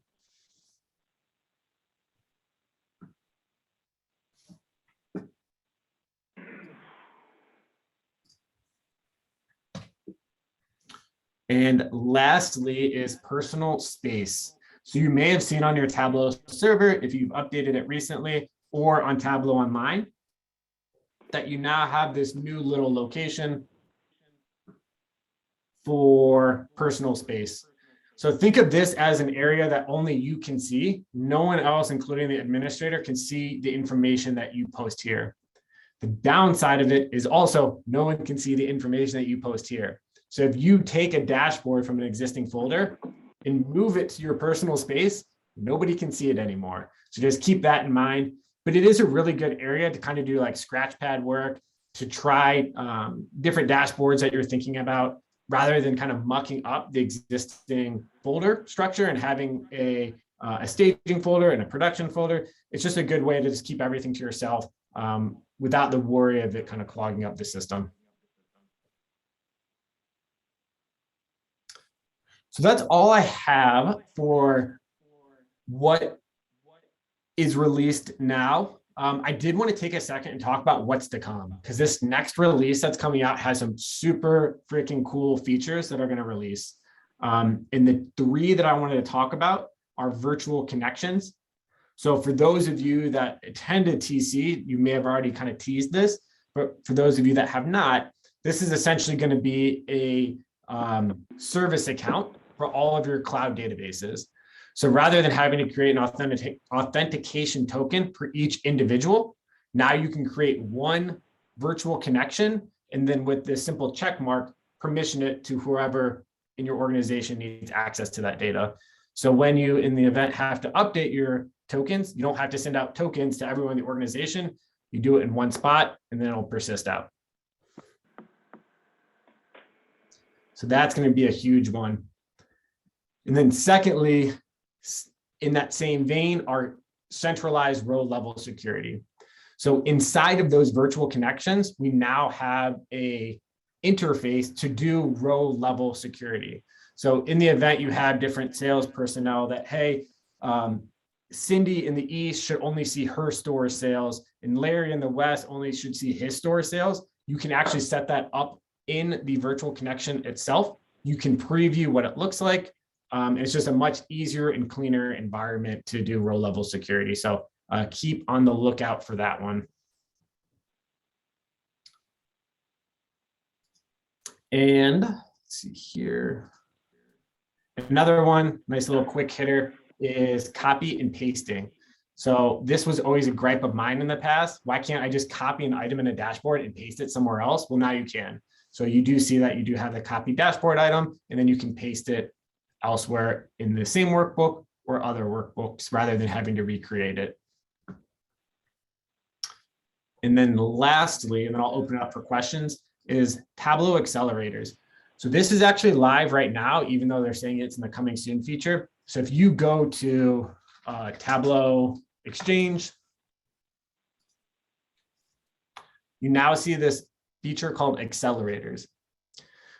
C: And lastly is personal space. So you may have seen on your Tableau server, if you've updated it recently, or on Tableau Online, that you now have this new little location for personal space. So think of this as an area that only you can see. No one else, including the administrator, can see the information that you post here. The downside of it is also no one can see the information that you post here. So if you take a dashboard from an existing folder and move it to your personal space, nobody can see it anymore. So just keep that in mind. But it is a really good area to kind of do like scratch pad work, to try different dashboards that you're thinking about. rather than kind of mucking up the existing folder structure and having a staging folder and a production folder. It's just a good way to just keep everything to yourself without the worry of it kind of clogging up the system. So that's all I have for what is released now. I did want to take a second and talk about what's to come, because this next release that's coming out has some super freaking cool features that are going to release. And the three that I wanted to talk about are virtual connections. So for those of you that attended TC, you may have already kind of teased this, but for those of you that have not, this is essentially going to be a service account for all of your cloud databases. So rather than having to create an authentication token for each individual, now you can create one virtual connection, and then with this simple check mark, permission it to whoever in your organization needs access to that data. So when you, in the event, have to update your tokens, you don't have to send out tokens to everyone in the organization. You do it in one spot, and then it'll persist out. So that's going to be a huge one. And then secondly, in that same vein, are centralized row level security. So inside of those virtual connections, we now have a interface to do row level security. So in the event you have different sales personnel that, hey, Cindy in the East should only see her store sales, and Larry in the West only should see his store sales, you can actually set that up in the virtual connection itself. You can preview what it looks like. It's just a much easier and cleaner environment to do row level security. So keep on the lookout for that one. And let's see here. Another one, nice little quick hitter, is copy and pasting. So this was always a gripe of mine in the past. Why can't I just copy an item in a dashboard and paste it somewhere else? Well, now you can. So you do see that you do have the copy dashboard item, and then you can paste it elsewhere in the same workbook or other workbooks rather than having to recreate it. And then lastly, and then I'll open it up for questions, is Tableau accelerators. So this is actually live right now, even though they're saying it's in the coming soon feature. So if you go to Tableau Exchange, you now see this feature called accelerators.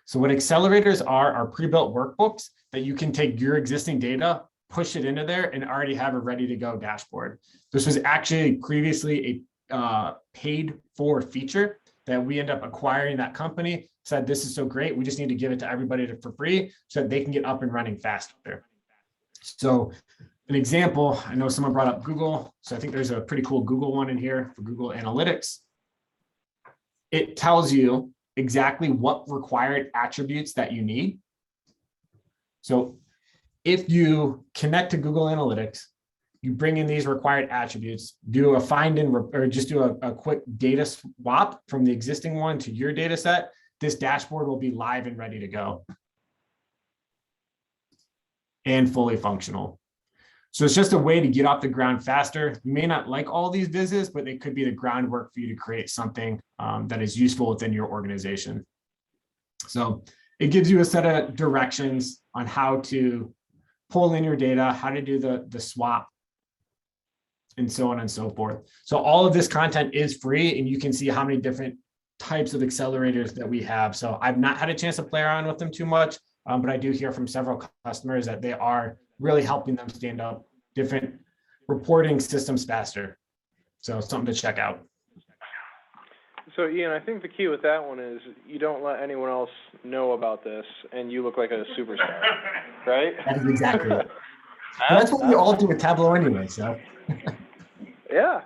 C: So what accelerators are pre-built workbooks that you can take your existing data, push it into there, and already have a ready to go dashboard. This was actually previously a paid for feature that we end up acquiring. That company said, this is so great, we just need to give it to everybody for free so that they can get up and running faster. So an example, I know someone brought up Google. So I think there's a pretty cool Google one in here for Google Analytics. It tells you exactly what required attributes that you need. So if you connect to Google Analytics, you bring in these required attributes, do a find and or just do a quick data swap from the existing one to your data set, this dashboard will be live and ready to go and fully functional. So it's just a way to get off the ground faster. You may not like all these visits, but they could be the groundwork for you to create something that is useful within your organization. So it gives you a set of directions on how to pull in your data, how to do the swap, and so on and so forth. So all of this content is free, and you can see how many different types of accelerators that we have. So I've not had a chance to play around with them too much, but I do hear from several customers that they are really helping them stand up different reporting systems faster. So something to check out.
A: So Ian, I think the key with that one is you don't let anyone else know about this, and you look like a superstar, right?
C: That is exactly it. That's what we all do with Tableau anyway, so.
A: Yeah.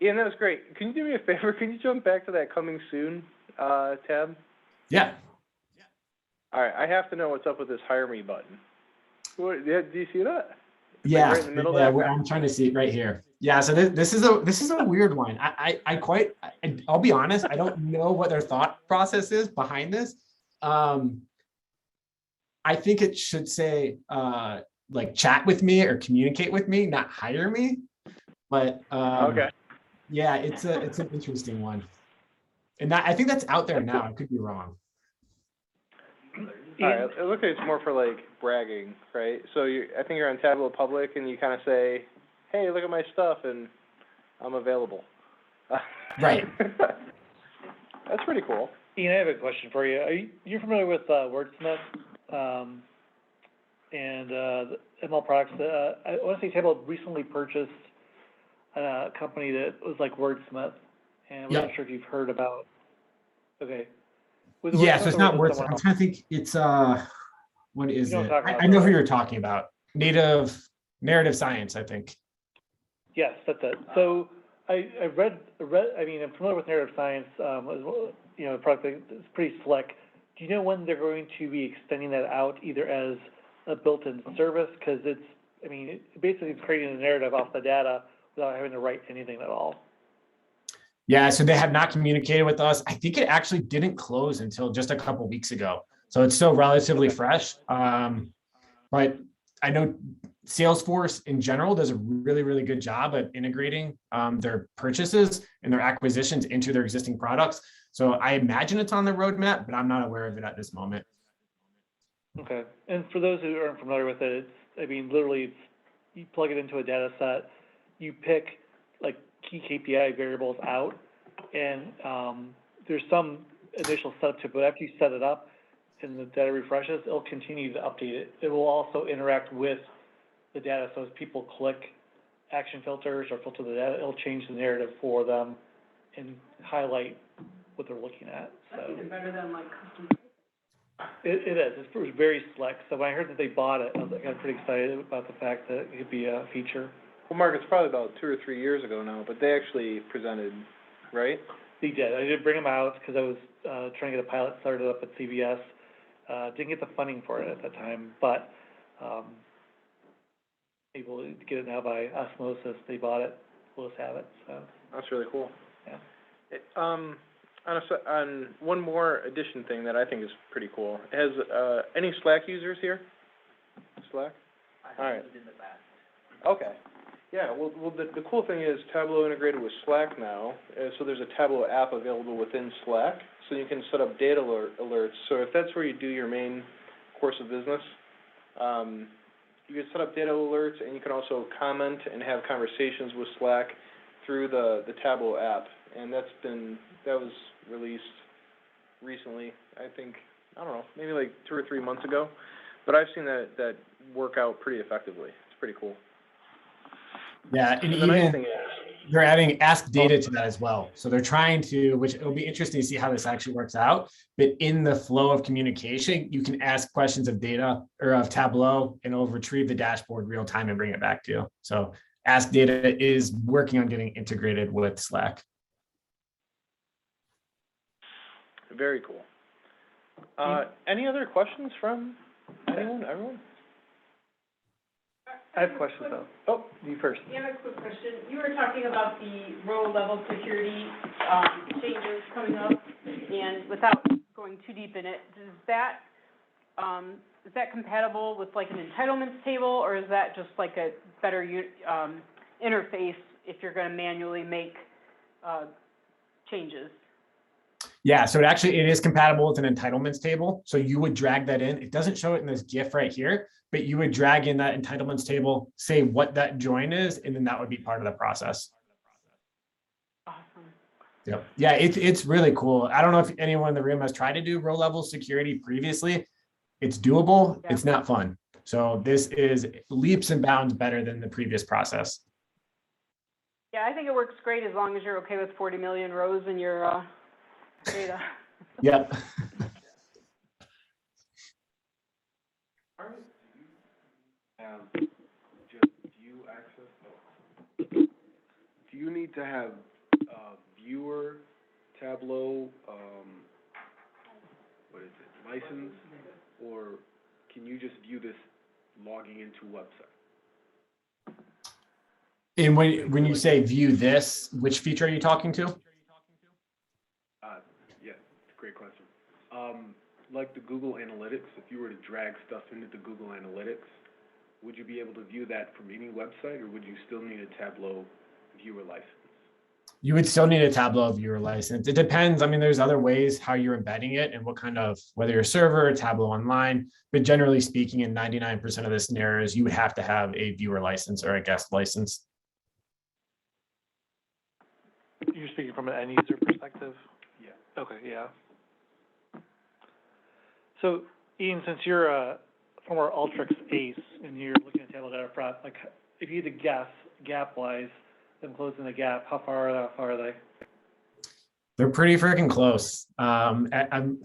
A: Ian, that was great. Can you do me a favor? Can you jump back to that coming soon tab?
C: Yeah.
A: All right, I have to know what's up with this hire me button. Do you see that?
C: Yeah,
A: right in the middle there?
C: I'm trying to see it right here. Yeah, so this is a weird one. I'll be honest, I don't know what their thought process is behind this. I think it should say like chat with me or communicate with me, not hire me. But
A: okay.
C: Yeah, it's an interesting one. And I think that's out there now. I could be wrong.
A: Alright, it looks like it's more for like bragging, right? So I think you're on Tableau Public and you kind of say, hey, look at my stuff and I'm available.
C: Right.
A: That's pretty cool.
D: Ian, I have a question for you. You're familiar with Wordsmith and the ML products? I want to say Tableau recently purchased a company that was like Wordsmith, and I'm not sure if you've heard about. Okay. Was it
C: Yeah, so
D: Wordsmith
C: it's
D: or
C: not
D: was it
C: Wordsmith.
D: someone
C: I'm
D: else?
C: trying to think. It's what is
D: You know
C: it?
D: what I'm talking about,
C: I know
D: though,
C: who
D: right?
C: you're talking about. Native narrative science, I think.
D: Yes, that's it. So I read, I mean, I'm familiar with narrative science, you know, the product is pretty slick. Do you know when they're going to be extending that out either as a built-in service? Because it's, I mean, basically it's creating a narrative off the data without having to write anything at all.
C: Yeah, so they have not communicated with us. I think it actually didn't close until just a couple weeks ago. So it's still relatively fresh. But I know Salesforce in general does a really, really good job at integrating their purchases and their acquisitions into their existing products. So I imagine it's on the roadmap, but I'm not aware of it at this moment.
D: Okay. And for those who aren't familiar with it, it's, I mean, literally, it's, you plug it into a data set, you pick like key KPI variables out, and there's some initial setup to it, but after you set it up and the data refreshes, it'll continue to update it. It will also interact with the data, so as people click action filters or filter the data, it'll change the narrative for them and highlight what they're looking at. So
E: That's even better than like custom.
D: it is. It's very slick. So when I heard that they bought it, I got pretty excited about the fact that it could be a feature.
A: Well, Mark, it's probably about 2 or 3 years ago now, but they actually presented, right?
D: They did. I did bring them out because I was trying to get a pilot started up at CBS. Didn't get the funding for it at that time, but able to get it now by osmosis. They bought it. We'll just have it. So
A: That's really cool.
D: yeah.
A: On one more addition thing that I think is pretty cool, has any Slack users here? Slack? All right. Okay. Yeah, well, the cool thing is Tableau integrated with Slack now, so there's a Tableau app available within Slack, so you can set up data alerts. So if that's where you do your main course of business, you can set up data alerts, and you can also comment and have conversations with Slack through the Tableau app, and that was released recently, I think, I don't know, maybe like 2 or 3 months ago, but I've seen that work out pretty effectively. It's pretty cool.
C: Yeah, and
A: the nice
C: even
A: thing is,
C: they're adding Ask Data to that as well. So they're trying to, which it'll be interesting to see how this actually works out. But in the flow of communication, you can ask questions of data or of Tableau, and it'll retrieve the dashboard real time and bring it back to you. So Ask Data is working on getting integrated with Slack.
A: very cool. Any other questions from anyone, everyone?
D: I have questions though. Oh, you first.
E: I have a quick question. You were talking about the row level security, changes coming up, and without going too deep in it, is that compatible with like an entitlements table, or is that just like a better, interface if you're gonna manually make, changes?
C: Yeah, so it is compatible with an entitlements table. So you would drag that in. It doesn't show it in this GIF right here, but you would drag in that entitlements table, say what that join is, and then that would be part of the process.
E: Awesome.
C: Yep. Yeah, it's really cool. I don't know if anyone in the room has tried to do row level security previously. It's doable.
E: Yeah.
C: It's not fun. So this is leaps and bounds better than the previous process.
E: Yeah, I think it works great as long as you're okay with 40 million rows in your, data.
C: Yep.
F: Have just view access? Do you need to have viewer Tableau, license, or can you just view this logging into a website?
C: And when you say view this, which feature are you talking to?
F: Yeah, great question. Like the Google Analytics, if you were to drag stuff into the Google Analytics, would you be able to view that from any website, or would you still need a Tableau viewer license?
C: You would still need a Tableau viewer license. It depends. I mean, there's other ways how you're embedding it and what kind of, whether you're a server or Tableau online, but generally speaking, in 99% of the scenarios, you would have to have a viewer license or a guest license.
D: You're speaking from an end user perspective?
F: Yeah.
D: Okay, yeah. So, Ian, since you're a former Alteryx ace and you're looking at Tableau Data Prep, like, if you had to guess gap-wise, them closing the gap, how far are they?
C: They're pretty freaking close. I'm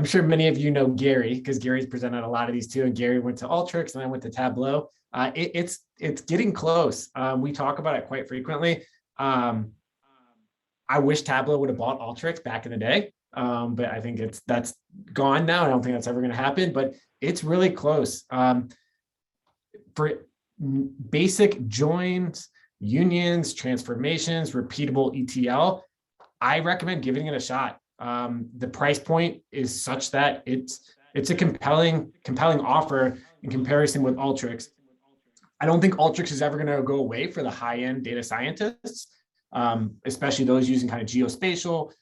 C: sure many of you know Gary, because Gary's presented a lot of these too, and Gary went to Alteryx and I went to Tableau. It's getting close. We talk about it quite frequently. I wish Tableau would have bought Alteryx back in the day, but I think that's gone now. I don't think that's ever going to happen, but it's really close. For basic joins, unions, transformations, repeatable ETL, I recommend giving it a shot. The price point is such that it's a compelling offer in comparison with Alteryx. I don't think Alteryx is ever going to go away for the high-end data scientists, especially those using kind of geospatial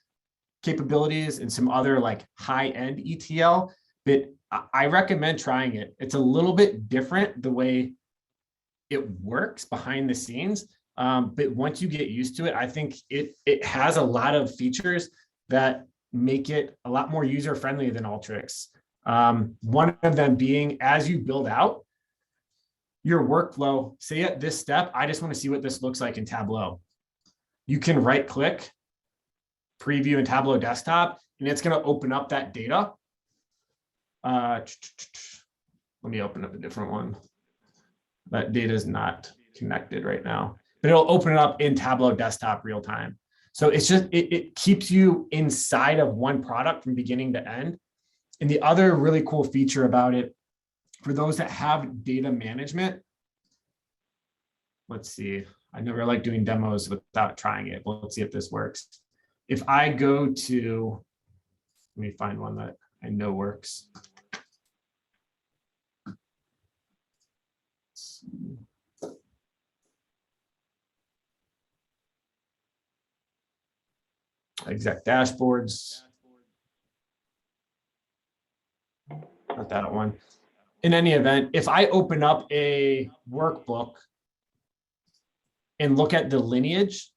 C: capabilities and some other like high-end ETL. But I recommend trying it. It's a little bit different the way it works behind the scenes. But once you get used to it, I think it has a lot of features that make it a lot more user-friendly than Alteryx. One of them being, as you build out your workflow, say at this step, I just want to see what this looks like in Tableau. You can right-click, preview in Tableau Desktop, and it's going to open up that data. Let me open up a different one. That data is not connected right now, but it'll open it up in Tableau Desktop real time. So it's just, it keeps you inside of one product from beginning to end. And the other really cool feature about it, for those that have data management, let's see, I never like doing demos without trying it, but let's see if this works. If I go to, let me find one that I know works. Exec dashboards. Not that one. In any event, if I open up a workbook and look at the lineage,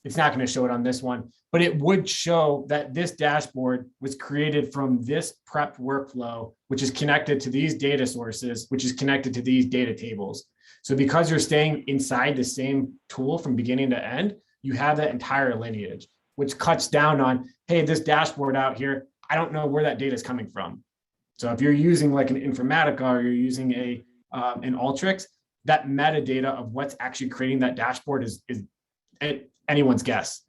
C: it's not going to show it on this one, but it would show that this dashboard was created from this prep workflow, which is connected to these data sources, which is connected to these data tables. So because you're staying inside the same tool from beginning to end, you have that entire lineage, which cuts down on, hey, this dashboard out here, I don't know where that data is coming from. So if you're using like an Informatica or you're using an Alteryx, that metadata of what's actually creating that dashboard is anyone's guess.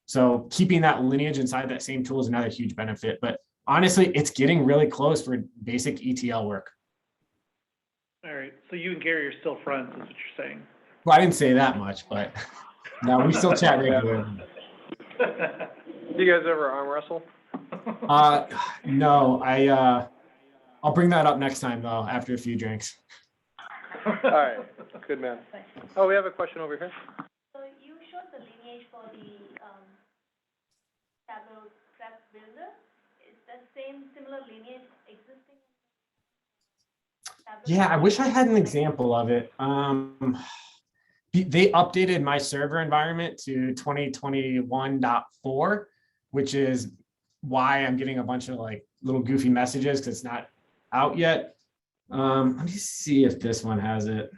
C: So keeping that lineage inside that same tool is another huge benefit. But honestly, it's getting really close for basic ETL work.
D: All right, so you and Gary are still friends, is what you're saying.
C: Well, I didn't say that much, but no, we still chat regularly.
A: You guys ever arm wrestle?
C: No, I'll bring that up next time though, after a few drinks.
A: All right, good man. Oh, we have a question over here.
G: So you showed the lineage for the Tableau Prep builder. Is that similar lineage existing?
C: Yeah, I wish I had an example of it. They updated my server environment to 2021.4, which is why I'm getting a bunch of like little goofy messages because it's not out yet. Let me see if this one has it.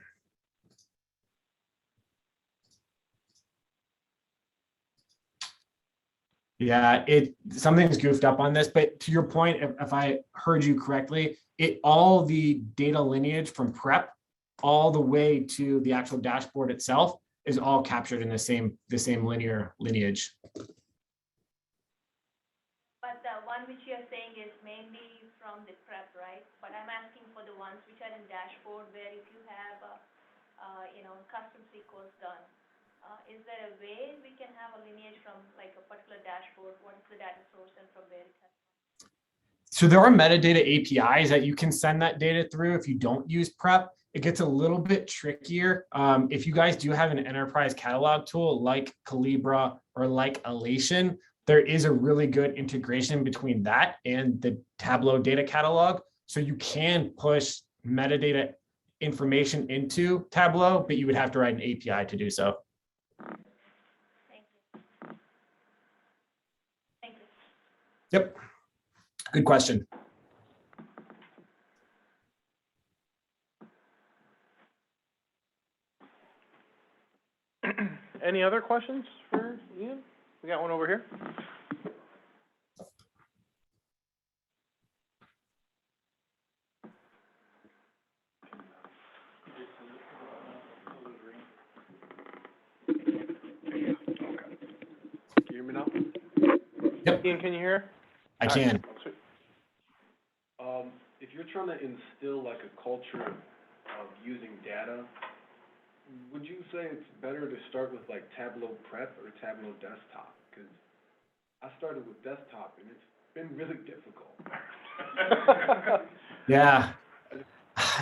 C: Yeah, something's goofed up on this, but to your point, if I heard you correctly, all the data lineage from prep all the way to the actual dashboard itself is all captured in the same linear lineage.
G: But the one which you're saying is mainly from the prep, right? But I'm asking for the ones which are in dashboard where if you have, custom SQLs done, is there a way we can have a lineage from like a particular dashboard? What is the data source and from where it has? So
C: there are metadata APIs that you can send that data through if you don't use prep. it gets a little bit trickier. If you guys do have an enterprise catalog tool like Calibra or like Elation, there is a really good integration between that and the Tableau data catalog. So you can push metadata information into Tableau, but you would have to write an API to do so.
G: Thank you. Thank you.
C: Yep. Good question.
A: Any other questions for Ian? We got one over here.
F: Can you hear me now?
C: Yep,
A: Ian, can you hear?
C: I can.
A: Sweet.
F: If you're trying to instill like a culture of using data, would you say it's better to start with like Tableau Prep or Tableau Desktop? Because I started with desktop and it's been really difficult.
C: Yeah.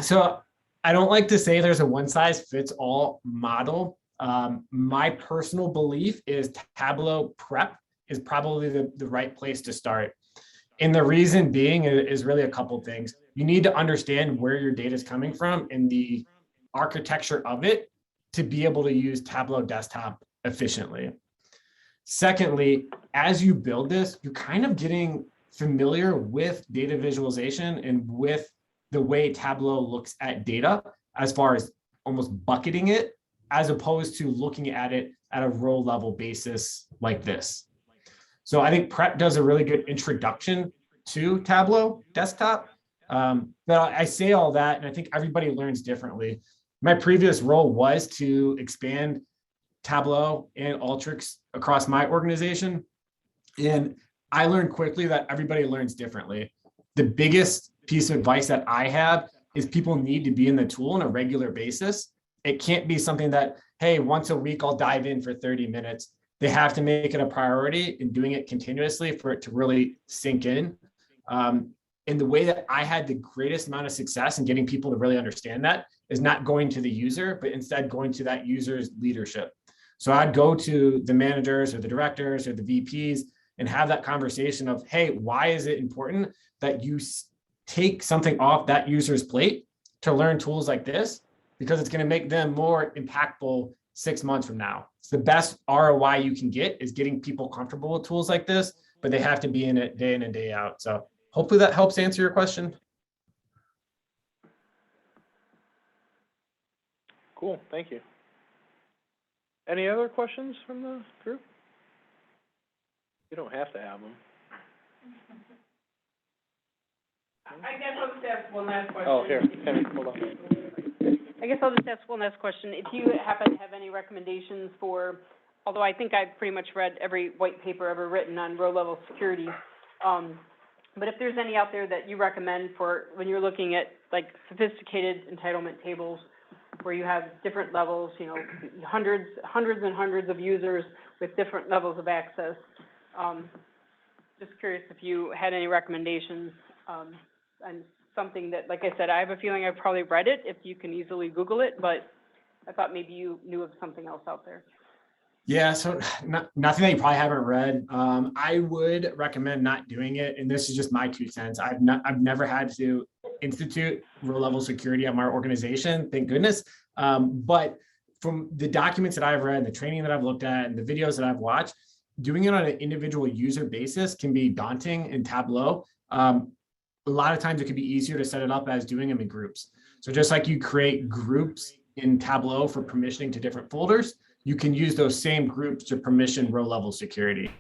C: So I don't like to say there's a one size fits all model. My personal belief is Tableau Prep is probably the right place to start. And the reason being is really a couple things. You need to understand where your data is coming from and the architecture of it to be able to use Tableau Desktop efficiently. Secondly, as you build this, you're kind of getting familiar with data visualization and with the way Tableau looks at data as far as almost bucketing it, as opposed to looking at it at a row level basis like this. So I think Prep does a really good introduction to Tableau Desktop. But I say all that, and I think everybody learns differently. My previous role was to expand Tableau and Alteryx across my organization. And I learned quickly that everybody learns differently. The biggest piece of advice that I have is people need to be in the tool on a regular basis. It can't be something that, hey, once a week I'll dive in for 30 minutes. They have to make it a priority and doing it continuously for it to really sink in. And the way that I had the greatest amount of success in getting people to really understand that is not going to the user, but instead going to that user's leadership. So I'd go to the managers or the directors or the VPs and have that conversation of, hey, why is it important that you take something off that user's plate to learn tools like this? Because it's going to make them more impactful 6 months from now. It's the best ROI you can get is getting people comfortable with tools like this, but they have to be in it day in and day out. So hopefully that helps answer your question.
A: Cool, thank you. Any other questions from the group? You don't have to have them.
E: I guess I'll just ask one last question.
A: Oh, here, Tammy, hold on.
E: I guess I'll just ask one last question. If you happen to have any recommendations for, although I think I've pretty much read every white paper ever written on row-level security, but if there's any out there that you recommend for when you're looking at like sophisticated entitlement tables where you have different levels, you know, hundreds and hundreds of users with different levels of access. Just curious if you had any recommendations on something that, like I said, I have a feeling I've probably read it if you can easily Google it, but I thought maybe you knew of something else out there.
C: Yeah, so nothing that you probably haven't read. I would recommend not doing it, and this is just my 2 cents. I've never had to institute row-level security at my organization, thank goodness. But from the documents that I've read, the training that I've looked at, and the videos that I've watched, doing it on an individual user basis can be daunting in Tableau. A lot of times it can be easier to set it up as doing them in groups. So just like you create groups in Tableau for permissioning to different folders, you can use those same groups to permission row-level security.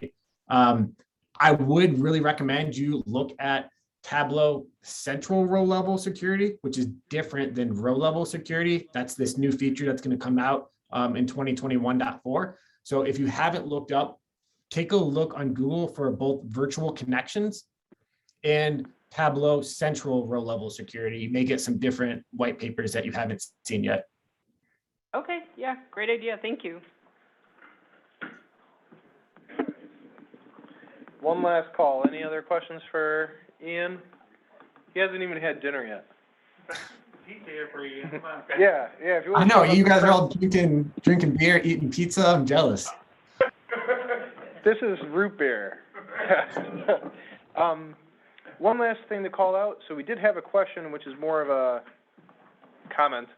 C: I would really recommend you look at Tableau Central row-level security, which is different than row-level security. That's this new feature that's going to come out in 2021.4. So if you haven't looked up, take a look on Google for both virtual connections and Tableau Central row-level security. You may get some different white papers that you haven't seen yet.
E: Okay, yeah, great idea, thank you.
A: One last call. Any other questions for Ian? He hasn't even had dinner yet.
D: Pizza here for you. Come on.
A: Yeah, if you
C: I
A: want.
C: know, you guys are all drinking beer, eating pizza. I'm jealous.
A: This is root beer. One last thing to call out. So we did have a question, which is more of a comment.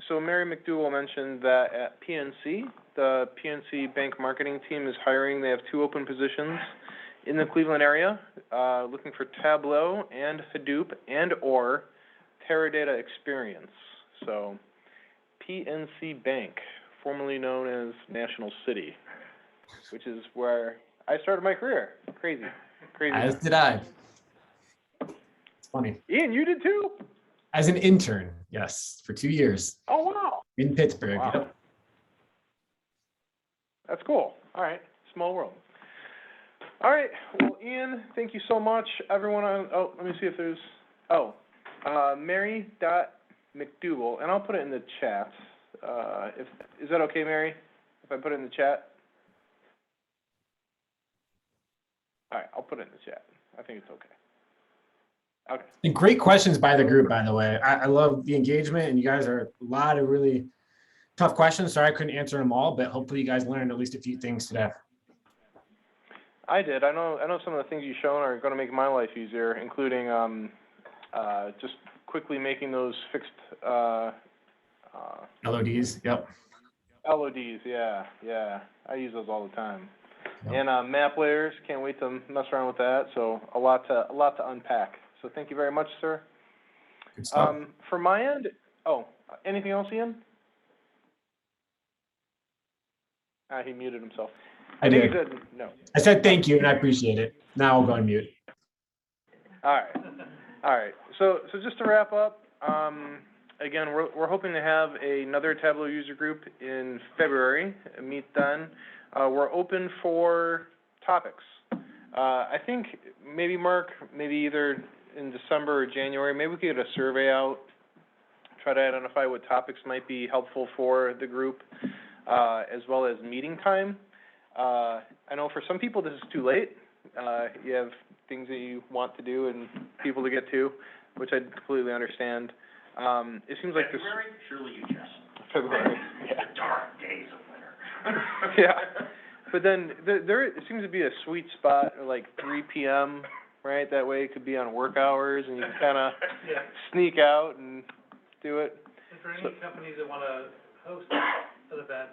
A: So Mary McDougall mentioned that at PNC, the PNC Bank marketing team is hiring. They have 2 open positions in the Cleveland area, looking for Tableau and Hadoop and or Teradata experience. So PNC Bank, formerly known as National City, which is where I started my career. Crazy.
C: As did I. It's funny.
A: Ian, you did too?
C: As an intern, yes, for 2 years
A: Oh, wow.
C: in Pittsburgh.
A: Wow.
C: Yep.
A: That's cool. All right. Small world. All right. Well, Ian, thank you so much. Everyone on, let me see if there's, Mary.McDougall, and I'll put it in the chat. Is that okay, Mary, if I put it in the chat? All right, I'll put it in the chat. I think it's okay. Okay.
C: And great questions by the group, by the way. I love the engagement, and you guys are a lot of really tough questions. Sorry I couldn't answer them all, but hopefully you guys learned at least a few things today.
A: I did. I know some of the things you've shown are going to make my life easier, including just quickly making those fixed
C: LODs, yep.
A: LODs. Yeah. I use those all the time.
C: Yep.
A: And map layers. Can't wait to mess around with that. So a lot to unpack. So thank you very much, sir.
C: Good stuff.
A: For my end, anything else, Ian? He muted himself.
C: I
A: think
C: did.
A: he said no.
C: I said thank you, and I appreciate it. Now I'll go on mute.
A: All right. So just to wrap up, again, we're hoping to have another Tableau user group in February. Meet then. We're open for topics. I think maybe Mark, either in December or January, maybe we could get a survey out, try to identify what topics might be helpful for the group, as well as meeting time. I know for some people this is too late. You have things that you want to do and people to get to, which I completely understand. It seems like
B: February? Surely you just.
A: February.
B: The dark days of winter.
A: Yeah. But then there seems to be a sweet spot, like 3 p.m., right? That way it could be on work hours and you can kind of sneak out and do it.
D: And for any companies that want to host an event,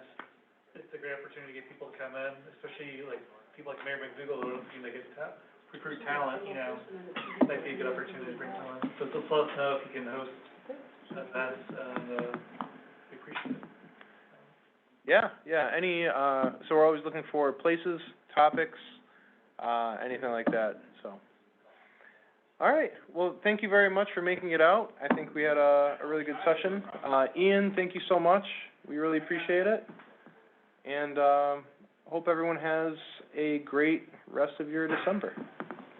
D: it's a great opportunity to get people to come in, especially like people like Mary McDougall who don't seem to get recruit talent, might be a good opportunity to bring someone. So just let us know if you can host events, and we appreciate it.
A: Yeah. So we're always looking for places, topics, anything like that. So, all right. Well, thank you very much for making it out. I think we had a really good session. Ian, thank you so much. We really appreciate it. And hope everyone has a great rest of your December.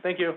A: Thank you.